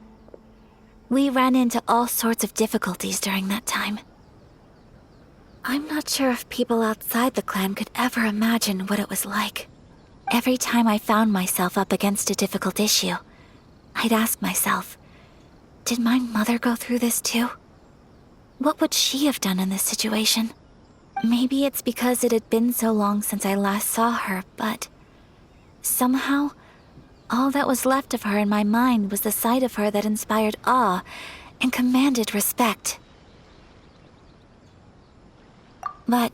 We ran into all sorts of difficulties during that time. I'm not sure if people outside the clan could ever imagine what it was like. Every time I found myself up against a difficult issue, I'd ask myself, did my mother go through this too? What would she have done in this situation? Maybe it's because it had been so long since I last saw her, but somehow, all that was left of her in my mind was the sight of her that inspired awe and commanded respect. But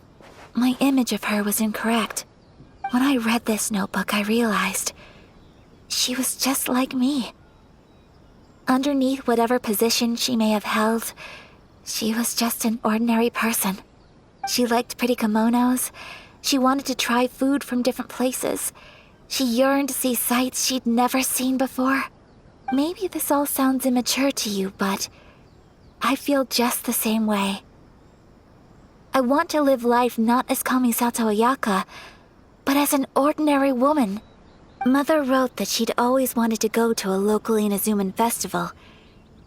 my image of her was incorrect. When I read this notebook, I realized she was just like me. Underneath whatever position she may have held, she was just an ordinary person. She liked pretty kimonos. She wanted to try food from different places. She yearned to see sights she'd never seen before. Maybe this all sounds immature to you, but I feel just the same way. I want to live life not as Kamisato Ayaka, but as an ordinary woman. Mother wrote that she'd always wanted to go to a local Inazuman festival.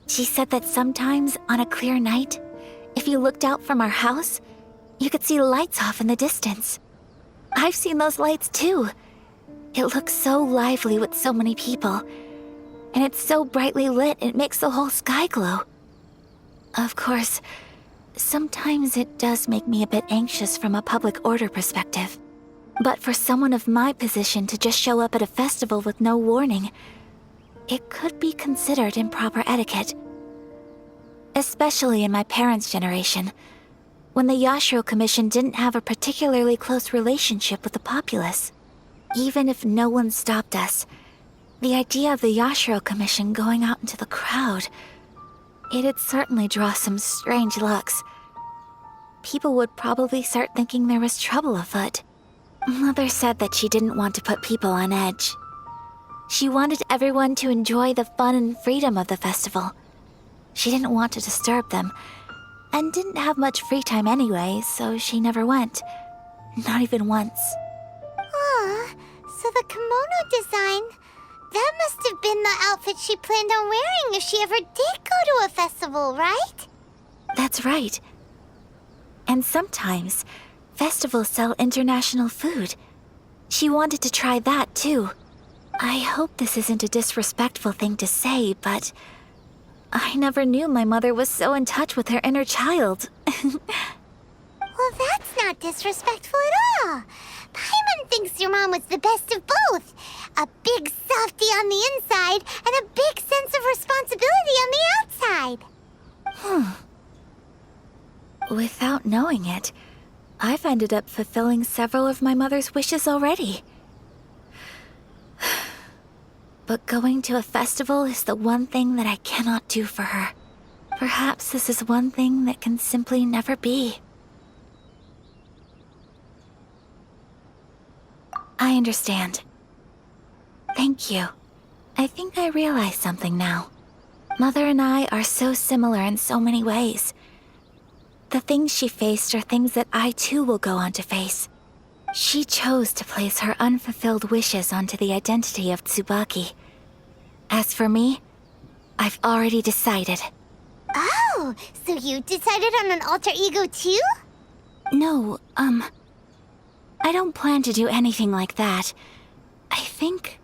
She said that sometimes, on a clear night, if you looked out from our house, you could see lights off in the distance. I've seen those lights too. It looks so lively with so many people, and it's so brightly lit it makes the whole sky glow. Of course, sometimes it does make me a bit anxious from a public order perspective. But for someone of my position to just show up at a festival with no warning, it could be considered improper etiquette. Especially in my parents' generation, when the Yashiro Commission didn't have a particularly close relationship with the populace. Even if no one stopped us, the idea of the Yashiro Commission going out into the crowd, it'd certainly draw some strange looks. People would probably start thinking there was trouble afoot. Mother said that she didn't want to put people on edge. She wanted everyone to enjoy the fun and freedom of the festival. She didn't want to disturb them, and didn't have much free time anyway, so she never went. Not even once. Aw, so the kimono design, that must have been the outfit she planned on wearing if she ever did go to a festival, right? That's right. And sometimes, festivals sell international food. She wanted to try that too. I hope this isn't a disrespectful thing to say, but I never knew my mother was so in touch with her inner child. Well, that's not disrespectful at all. Paimon thinks your mom was the best of both. A big softie on the inside and a big sense of responsibility on the outside. Without knowing it, I've ended up fulfilling several of my mother's wishes already. But going to a festival is the one thing that I cannot do for her. Perhaps this is one thing that can simply never be. I understand. Thank you. I think I realize something now. Mother and I are so similar in so many ways. The things she faced are things that I too will go on to face. She chose to place her unfulfilled wishes onto the identity of Tsubaki. As for me, I've already decided. Oh, so you decided on an alter ego too? No, I don't plan to do anything like that. I think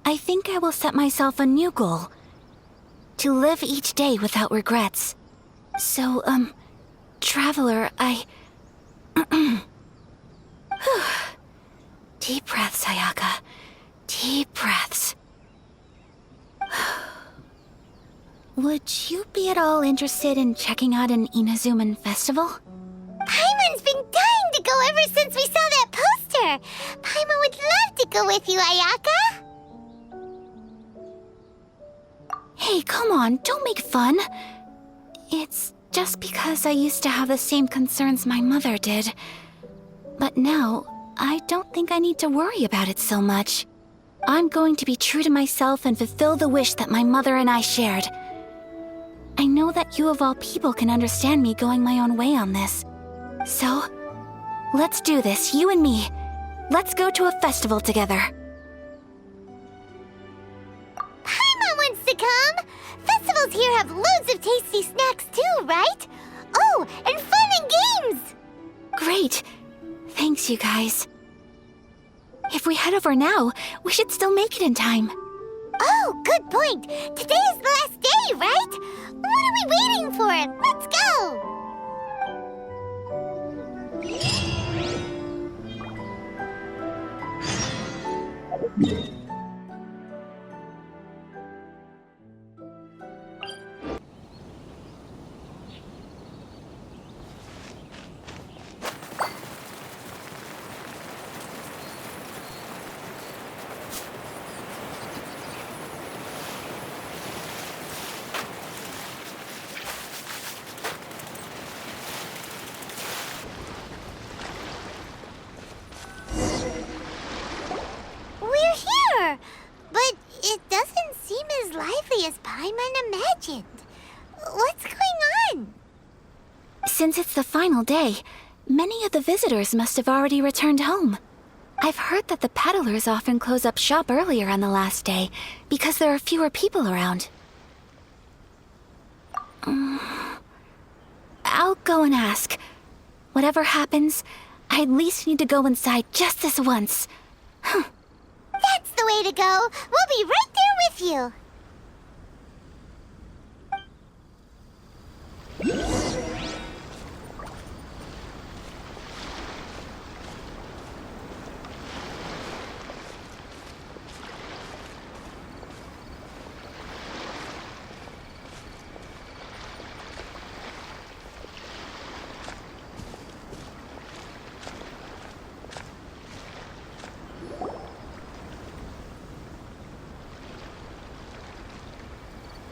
I will set myself a new goal. To live each day without regrets. So, Traveler, Deep breaths, Ayaka. Deep breaths. Would you be at all interested in checking out an Inazuman festival? Paimon's been dying to go ever since we saw that poster. Paimon would love to go with you, Ayaka. Hey, come on, don't make fun. It's just because I used to have the same concerns my mother did. But now, I don't think I need to worry about it so much. I'm going to be true to myself and fulfill the wish that my mother and I shared. I know that you of all people can understand me going my own way on this. So, let's do this, you and me. Let's go to a festival together. Paimon wants to come. Festivals here have loads of tasty snacks too, right? Oh, and fun and games. Great. Thanks, you guys. If we head over now, we should still make it in time. Oh, good point. Today is the last day, right? What are we waiting for? Let's go. But it doesn't seem as lively as Paimon imagined. What's going on? Since it's the final day, many of the visitors must have already returned home. I've heard that the peddlers often close up shop earlier on the last day because there are fewer people around. I'll go and ask. Whatever happens, I at least need to go inside just this once. That's the way to go. We'll be right there with you.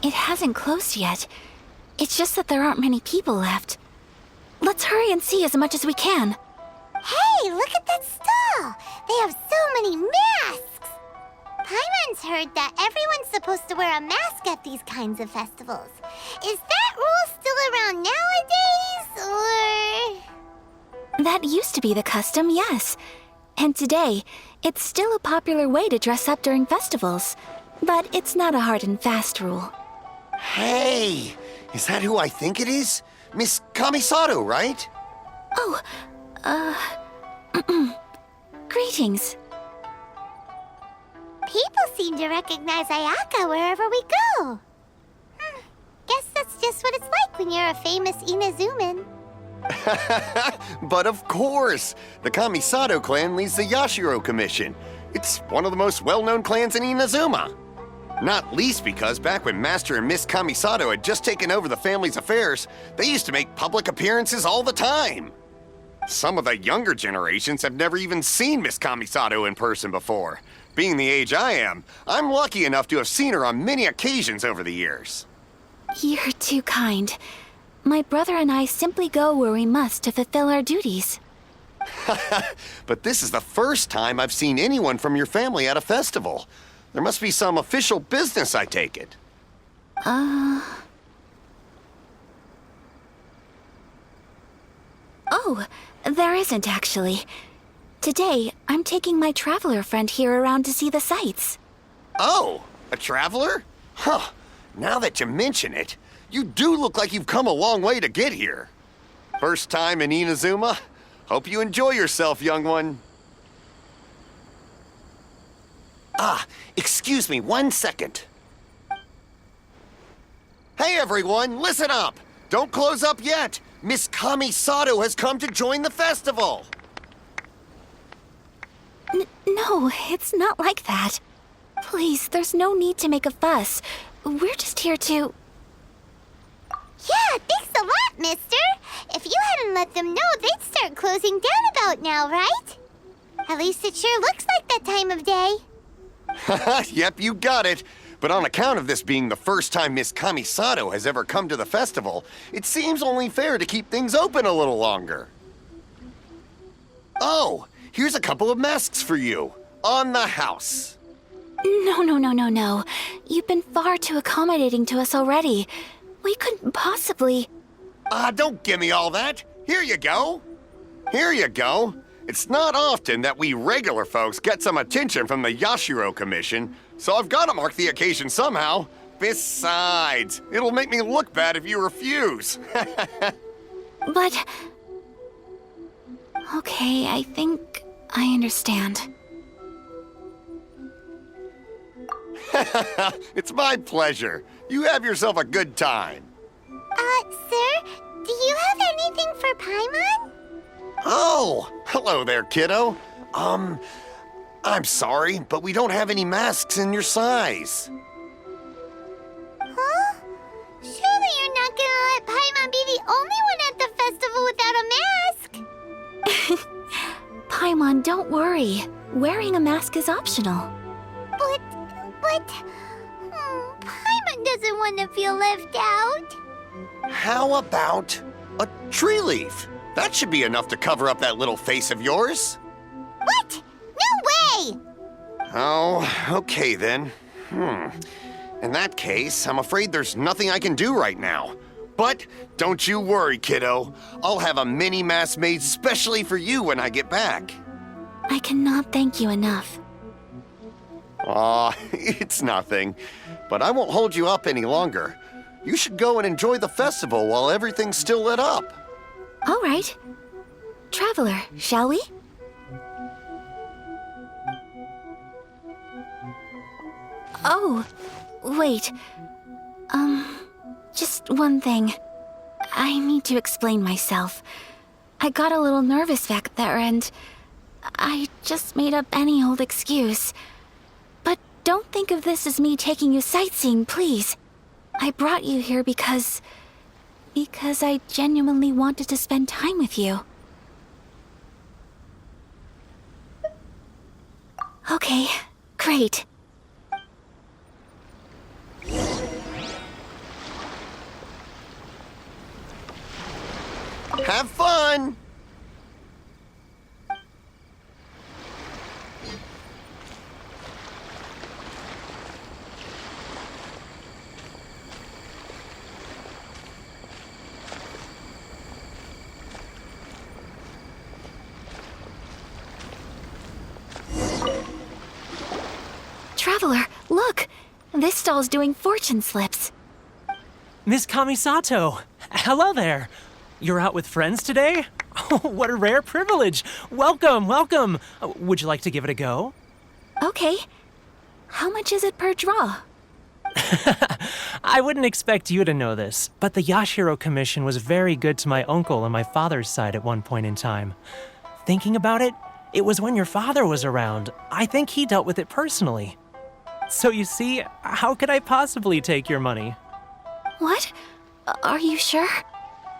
It hasn't closed yet. It's just that there aren't many people left. Let's hurry and see as much as we can. Hey, look at that stall. They have so many masks. Paimon's heard that everyone's supposed to wear a mask at these kinds of festivals. Is that rule still around nowadays, or...? That used to be the custom, yes. And today, it's still a popular way to dress up during festivals. But it's not a hard and fast rule. Hey! Is that who I think it is? Miss Kamisato, right? Oh, greetings. People seem to recognize Ayaka wherever we go. Guess that's just what it's like when you're a famous Inazuman. But of course! The Kamisato clan leads the Yashiro Commission. It's one of the most well-known clans in Inazuma. Not least because back when Master and Miss Kamisato had just taken over the family's affairs, they used to make public appearances all the time. Some of the younger generations have never even seen Miss Kamisato in person before. Being the age I am, I'm lucky enough to have seen her on many occasions over the years. You're too kind. My brother and I simply go where we must to fulfill our duties. But this is the first time I've seen anyone from your family at a festival. There must be some official business, I take it. Oh, there isn't actually. Today, I'm taking my traveler friend here around to see the sights. Oh, a traveler? Huh. Now that you mention it, you do look like you've come a long way to get here. First time in Inazuma? Hope you enjoy yourself, young one. Ah, excuse me 1 second. Hey everyone, listen up! Don't close up yet! Miss Kamisato has come to join the festival! No, it's not like that. Please, there's no need to make a fuss. We're just here to... Yeah, thanks a lot, mister. If you hadn't let them know, they'd start closing down about now, right? At least it sure looks like that time of day. Yep, you got it. But on account of this being the first time Miss Kamisato has ever come to the festival, it seems only fair to keep things open a little longer. Oh, here's a couple of masks for you. On the house. No. You've been far too accommodating to us already. We couldn't possibly... Don't give me all that. Here you go. Here you go. It's not often that we regular folks get some attention from the Yashiro Commission, so I've got to mark the occasion somehow. Besides, it'll make me look bad if you refuse. But... Okay, I think I understand. It's my pleasure. You have yourself a good time. Sir, do you have anything for Paimon? Oh, hello there, kiddo. I'm sorry, but we don't have any masks in your size. Huh? Surely you're not gonna let Paimon be the only one at the festival without a mask? Paimon, don't worry. Wearing a mask is optional. But... Paimon doesn't want to feel left out. How about a tree leaf? That should be enough to cover up that little face of yours. What? No way! Oh, okay then. In that case, I'm afraid there's nothing I can do right now. But don't you worry, kiddo. I'll have a mini mask made specially for you when I get back. I cannot thank you enough. Aw, it's nothing. But I won't hold you up any longer. You should go and enjoy the festival while everything's still lit up. All right. Traveler, shall we? Oh, wait. Just one thing. I need to explain myself. I got a little nervous back there and I just made up any old excuse. But don't think of this as me taking you sightseeing, please. I brought you here because I genuinely wanted to spend time with you. Okay, great. Have fun! stall's doing fortune slips. Miss Kamisato, hello there. You're out with friends today? Oh, what a rare privilege. Welcome, welcome. Would you like to give it a go? Okay. How much is it per draw? I wouldn't expect you to know this, but the Yashiro Commission was very good to my uncle on my father's side at one point in time. Thinking about it, it was when your father was around. I think he dealt with it personally. So you see, how could I possibly take your money? What? Are you sure?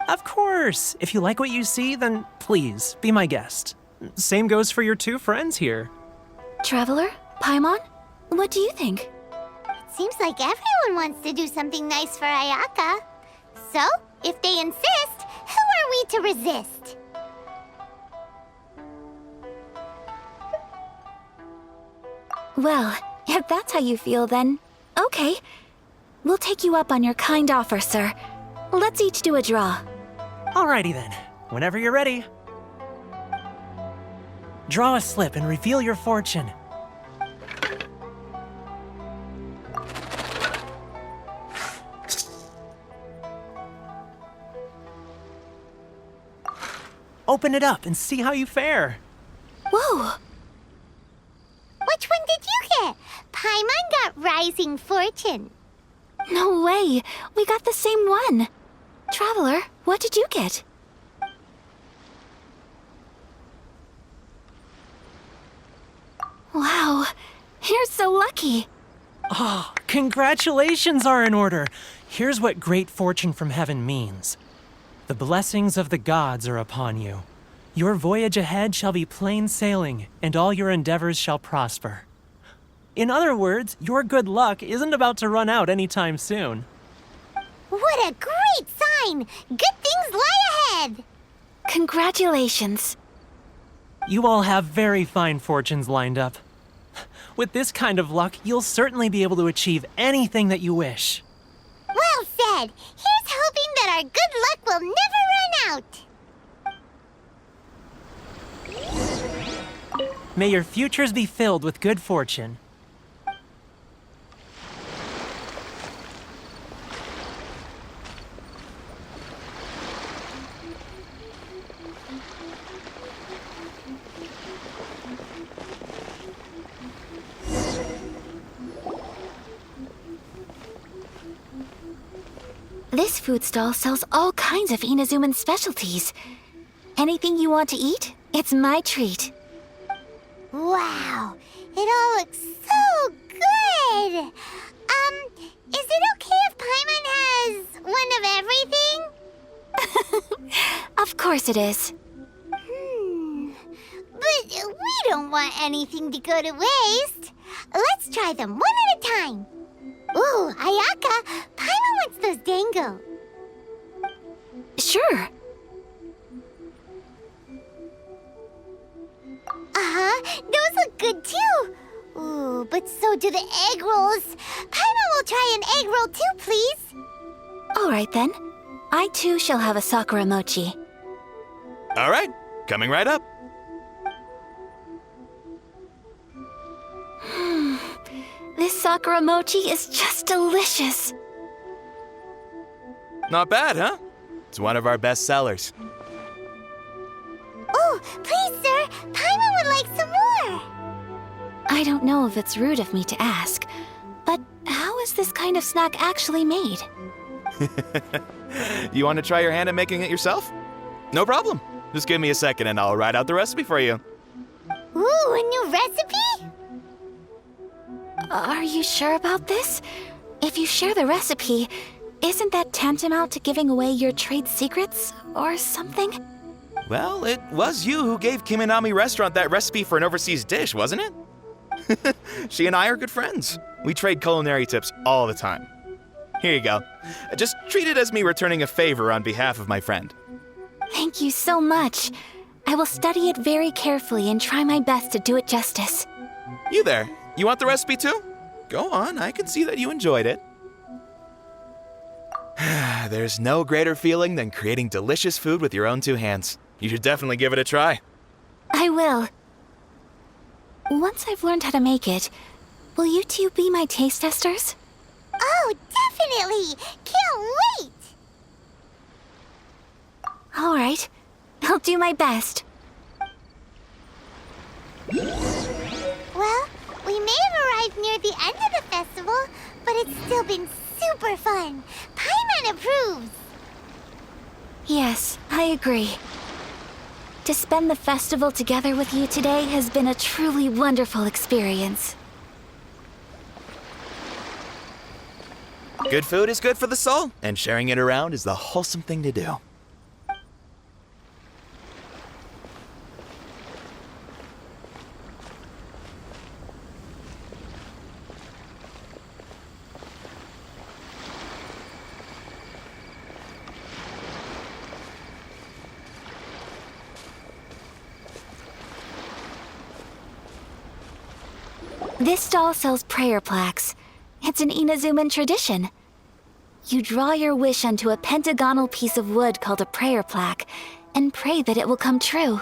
Of course. If you like what you see, then please, be my guest. Same goes for your two friends here. Traveler? Paimon? What do you think? Seems like everyone wants to do something nice for Ayaka. So, if they insist, who are we to resist? Well, if that's how you feel, then okay. We'll take you up on your kind offer, sir. Let's each do a draw. Alrighty then, whenever you're ready. Draw a slip and reveal your fortune. Open it up and see how you fare. Whoa! Which one did you get? Paimon got Rising Fortune. No way! We got the same one! Traveler, what did you get? Wow, you're so lucky! Oh, congratulations are in order. Here's what great fortune from heaven means. The blessings of the gods are upon you. Your voyage ahead shall be plain sailing, and all your endeavors shall prosper. In other words, your good luck isn't about to run out anytime soon. What a great sign! Good things lie ahead! Congratulations. You all have very fine fortunes lined up. With this kind of luck, you'll certainly be able to achieve anything that you wish. Well said! Here's hoping that our good luck will never run out! May your futures be filled with good fortune. This food stall sells all kinds of Inazuman specialties. Anything you want to eat, it's my treat. Wow, it all looks so good! Is it okay if Paimon has one of everything? Of course it is. But we don't want anything to go to waste. Let's try them one at a time. Ooh, Ayaka, Paimon wants those dango. Sure. Those look good too. Ooh, but so do the egg rolls. Paimon will try an egg roll too, please. All right then. I too shall have a Sakura mochi. All right, coming right up. This Sakura mochi is just delicious. Not bad, huh? It's one of our best sellers. Oh, please, sir. Paimon would like some more. I don't know if it's rude of me to ask, but how is this kind of snack actually made? You want to try your hand at making it yourself? No problem. Just give me a second and I'll write out the recipe for you. Ooh, a new recipe? Are you sure about this? If you share the recipe, isn't that tantamount to giving away your trade secrets or something? Well, it was you who gave Kiminami Restaurant that recipe for an overseas dish, wasn't it? She and I are good friends. We trade culinary tips all the time. Here you go. Just treat it as me returning a favor on behalf of my friend. Thank you so much. I will study it very carefully and try my best to do it justice. You there, you want the recipe too? Go on, I can see that you enjoyed it. There's no greater feeling than creating delicious food with your own two hands. You should definitely give it a try. I will. Once I've learned how to make it, will you two be my taste testers? Oh, definitely! Can't wait! All right, I'll do my best. Well, we may have arrived near the end of the festival, but it's still been super fun. Paimon approves. Yes, I agree. To spend the festival together with you today has been a truly wonderful experience. Good food is good for the soul, and sharing it around is the wholesome thing to do. This stall sells prayer plaques. It's an Inazuman tradition. You draw your wish onto a pentagonal piece of wood called a prayer plaque and pray that it will come true.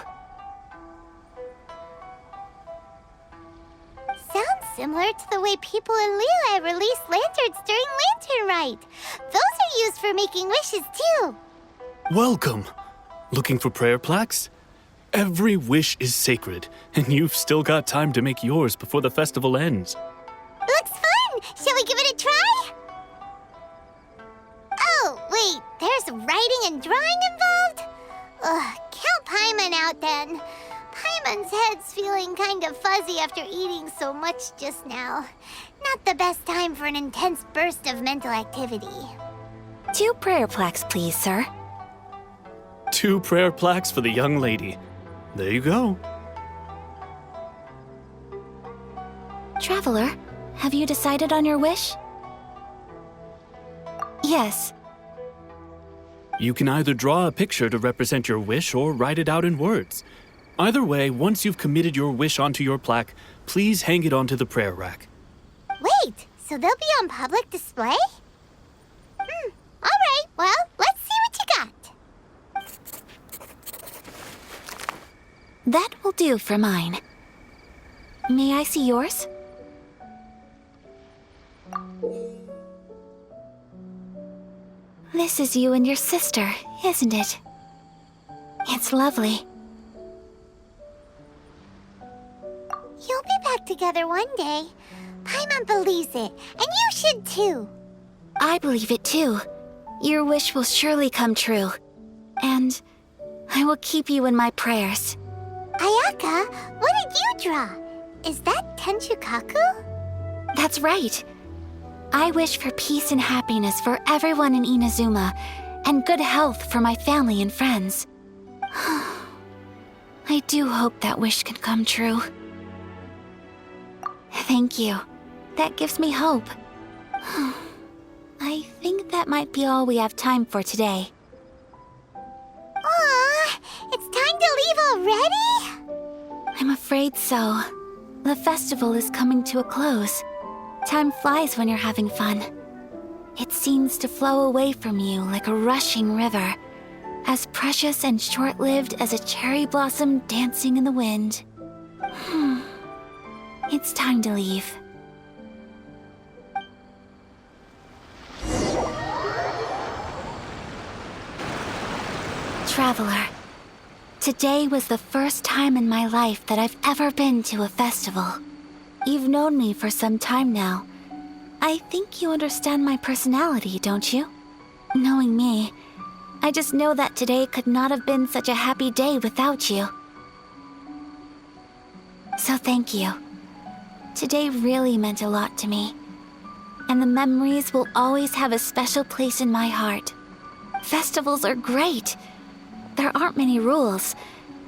Sounds similar to the way people in Liyue release lanterns during Lantern Rite. Those are used for making wishes, too. Welcome. Looking for prayer plaques? Every wish is sacred, and you've still got time to make yours before the festival ends. Looks fun! Shall we give it a try? Oh, wait, there's writing and drawing involved? Ugh, count Paimon out then. Paimon's head's feeling kind of fuzzy after eating so much just now. Not the best time for an intense burst of mental activity. 2 prayer plaques, please, sir. 2 prayer plaques for the young lady. There you go. Traveler, have you decided on your wish? Yes. You can either draw a picture to represent your wish or write it out in words. Either way, once you've committed your wish onto your plaque, please hang it onto the prayer rack. Wait, so they'll be on public display? Alright, well, let's see what you got. That will do for mine. May I see yours? This is you and your sister, isn't it? It's lovely. You'll be back together one day. Paimon believes it, and you should too. I believe it too. Your wish will surely come true. And I will keep you in my prayers. Ayaka, what did you draw? Is that Tenchukaku? That's right. I wish for peace and happiness for everyone in Inazuma, and good health for my family and friends. I do hope that wish can come true. Thank you. That gives me hope. I think that might be all we have time for today. Aw, it's time to leave already? I'm afraid so. The festival is coming to a close. Time flies when you're having fun. It seems to flow away from you like a rushing river, as precious and short-lived as a cherry blossom dancing in the wind. It's time to leave. Traveler, today was the first time in my life that I've ever been to a festival. You've known me for some time now. I think you understand my personality, don't you? Knowing me, I just know that today could not have been such a happy day without you. So thank you. Today really meant a lot to me. And the memories will always have a special place in my heart. Festivals are great. There aren't many rules.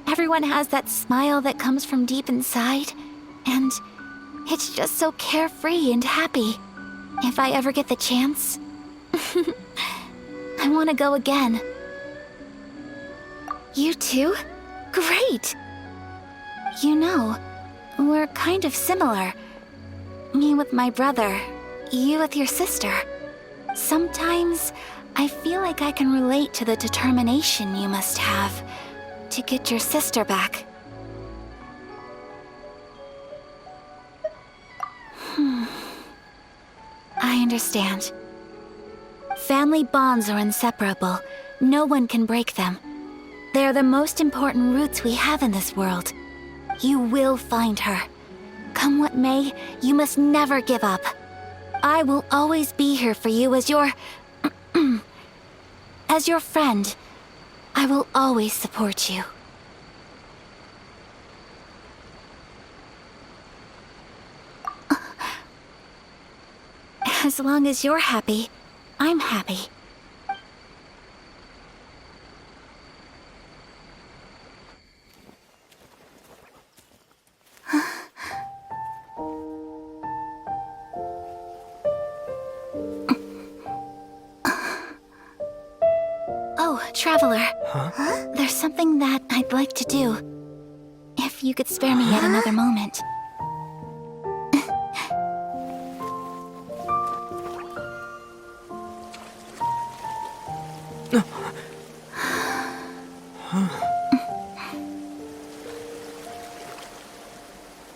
Everyone has that smile that comes from deep inside. And it's just so carefree and happy. If I ever get the chance, I want to go again. You too? Great! You know, we're kind of similar. Me with my brother, you with your sister. Sometimes I feel like I can relate to the determination you must have to get your sister back. I understand. Family bonds are inseparable. No one can break them. They are the most important roots we have in this world. You will find her. Come what may, you must never give up. I will always be here for you as your... as your friend. I will always support you. As long as you're happy, I'm happy. Oh, Traveler. Huh? There's something that I'd like to do. If you could spare me yet another moment.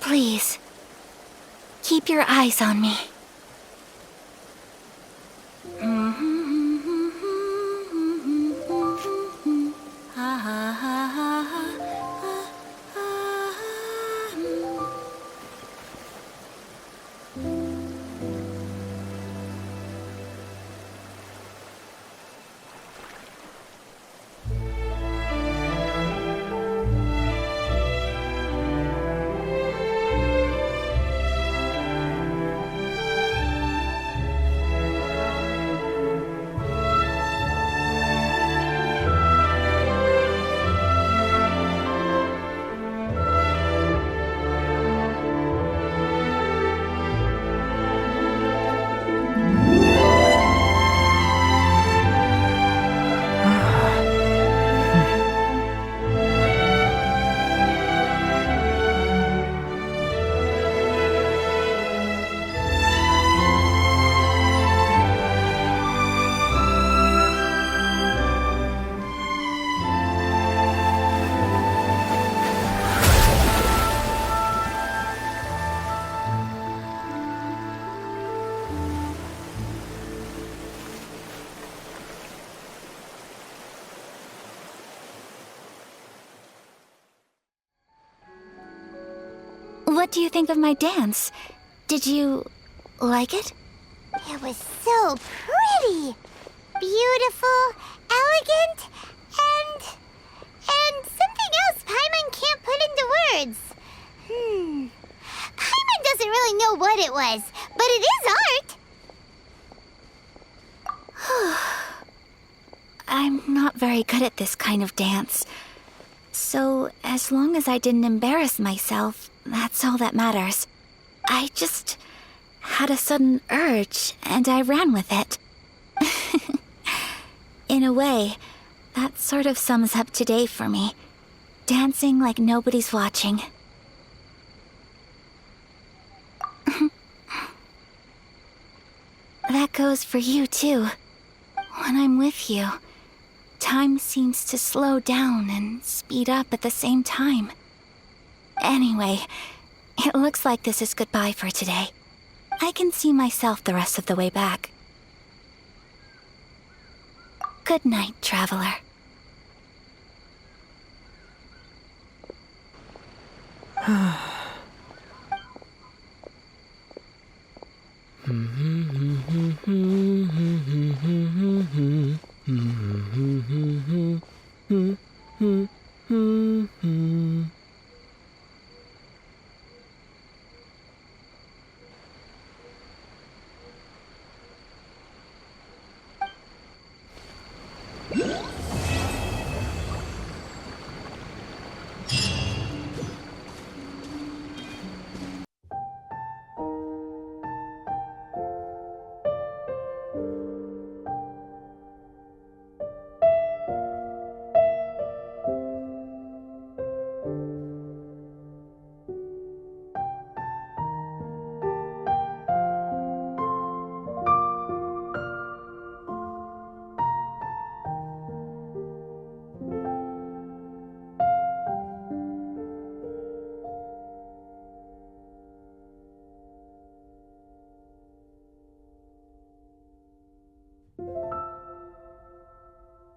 Please, keep your eyes on me. What do you think of my dance? Did you like it? It was so pretty, beautiful, elegant, and something else Paimon can't put into words. Paimon doesn't really know what it was, but it is art. I'm not very good at this kind of dance. So, as long as I didn't embarrass myself, that's all that matters. I just had a sudden urge, and I ran with it. In a way, that sort of sums up today for me. Dancing like nobody's watching. That goes for you, too. When I'm with you, time seems to slow down and speed up at the same time. Anyway, it looks like this is goodbye for today. I can see myself the rest of the way back. Good night, Traveler.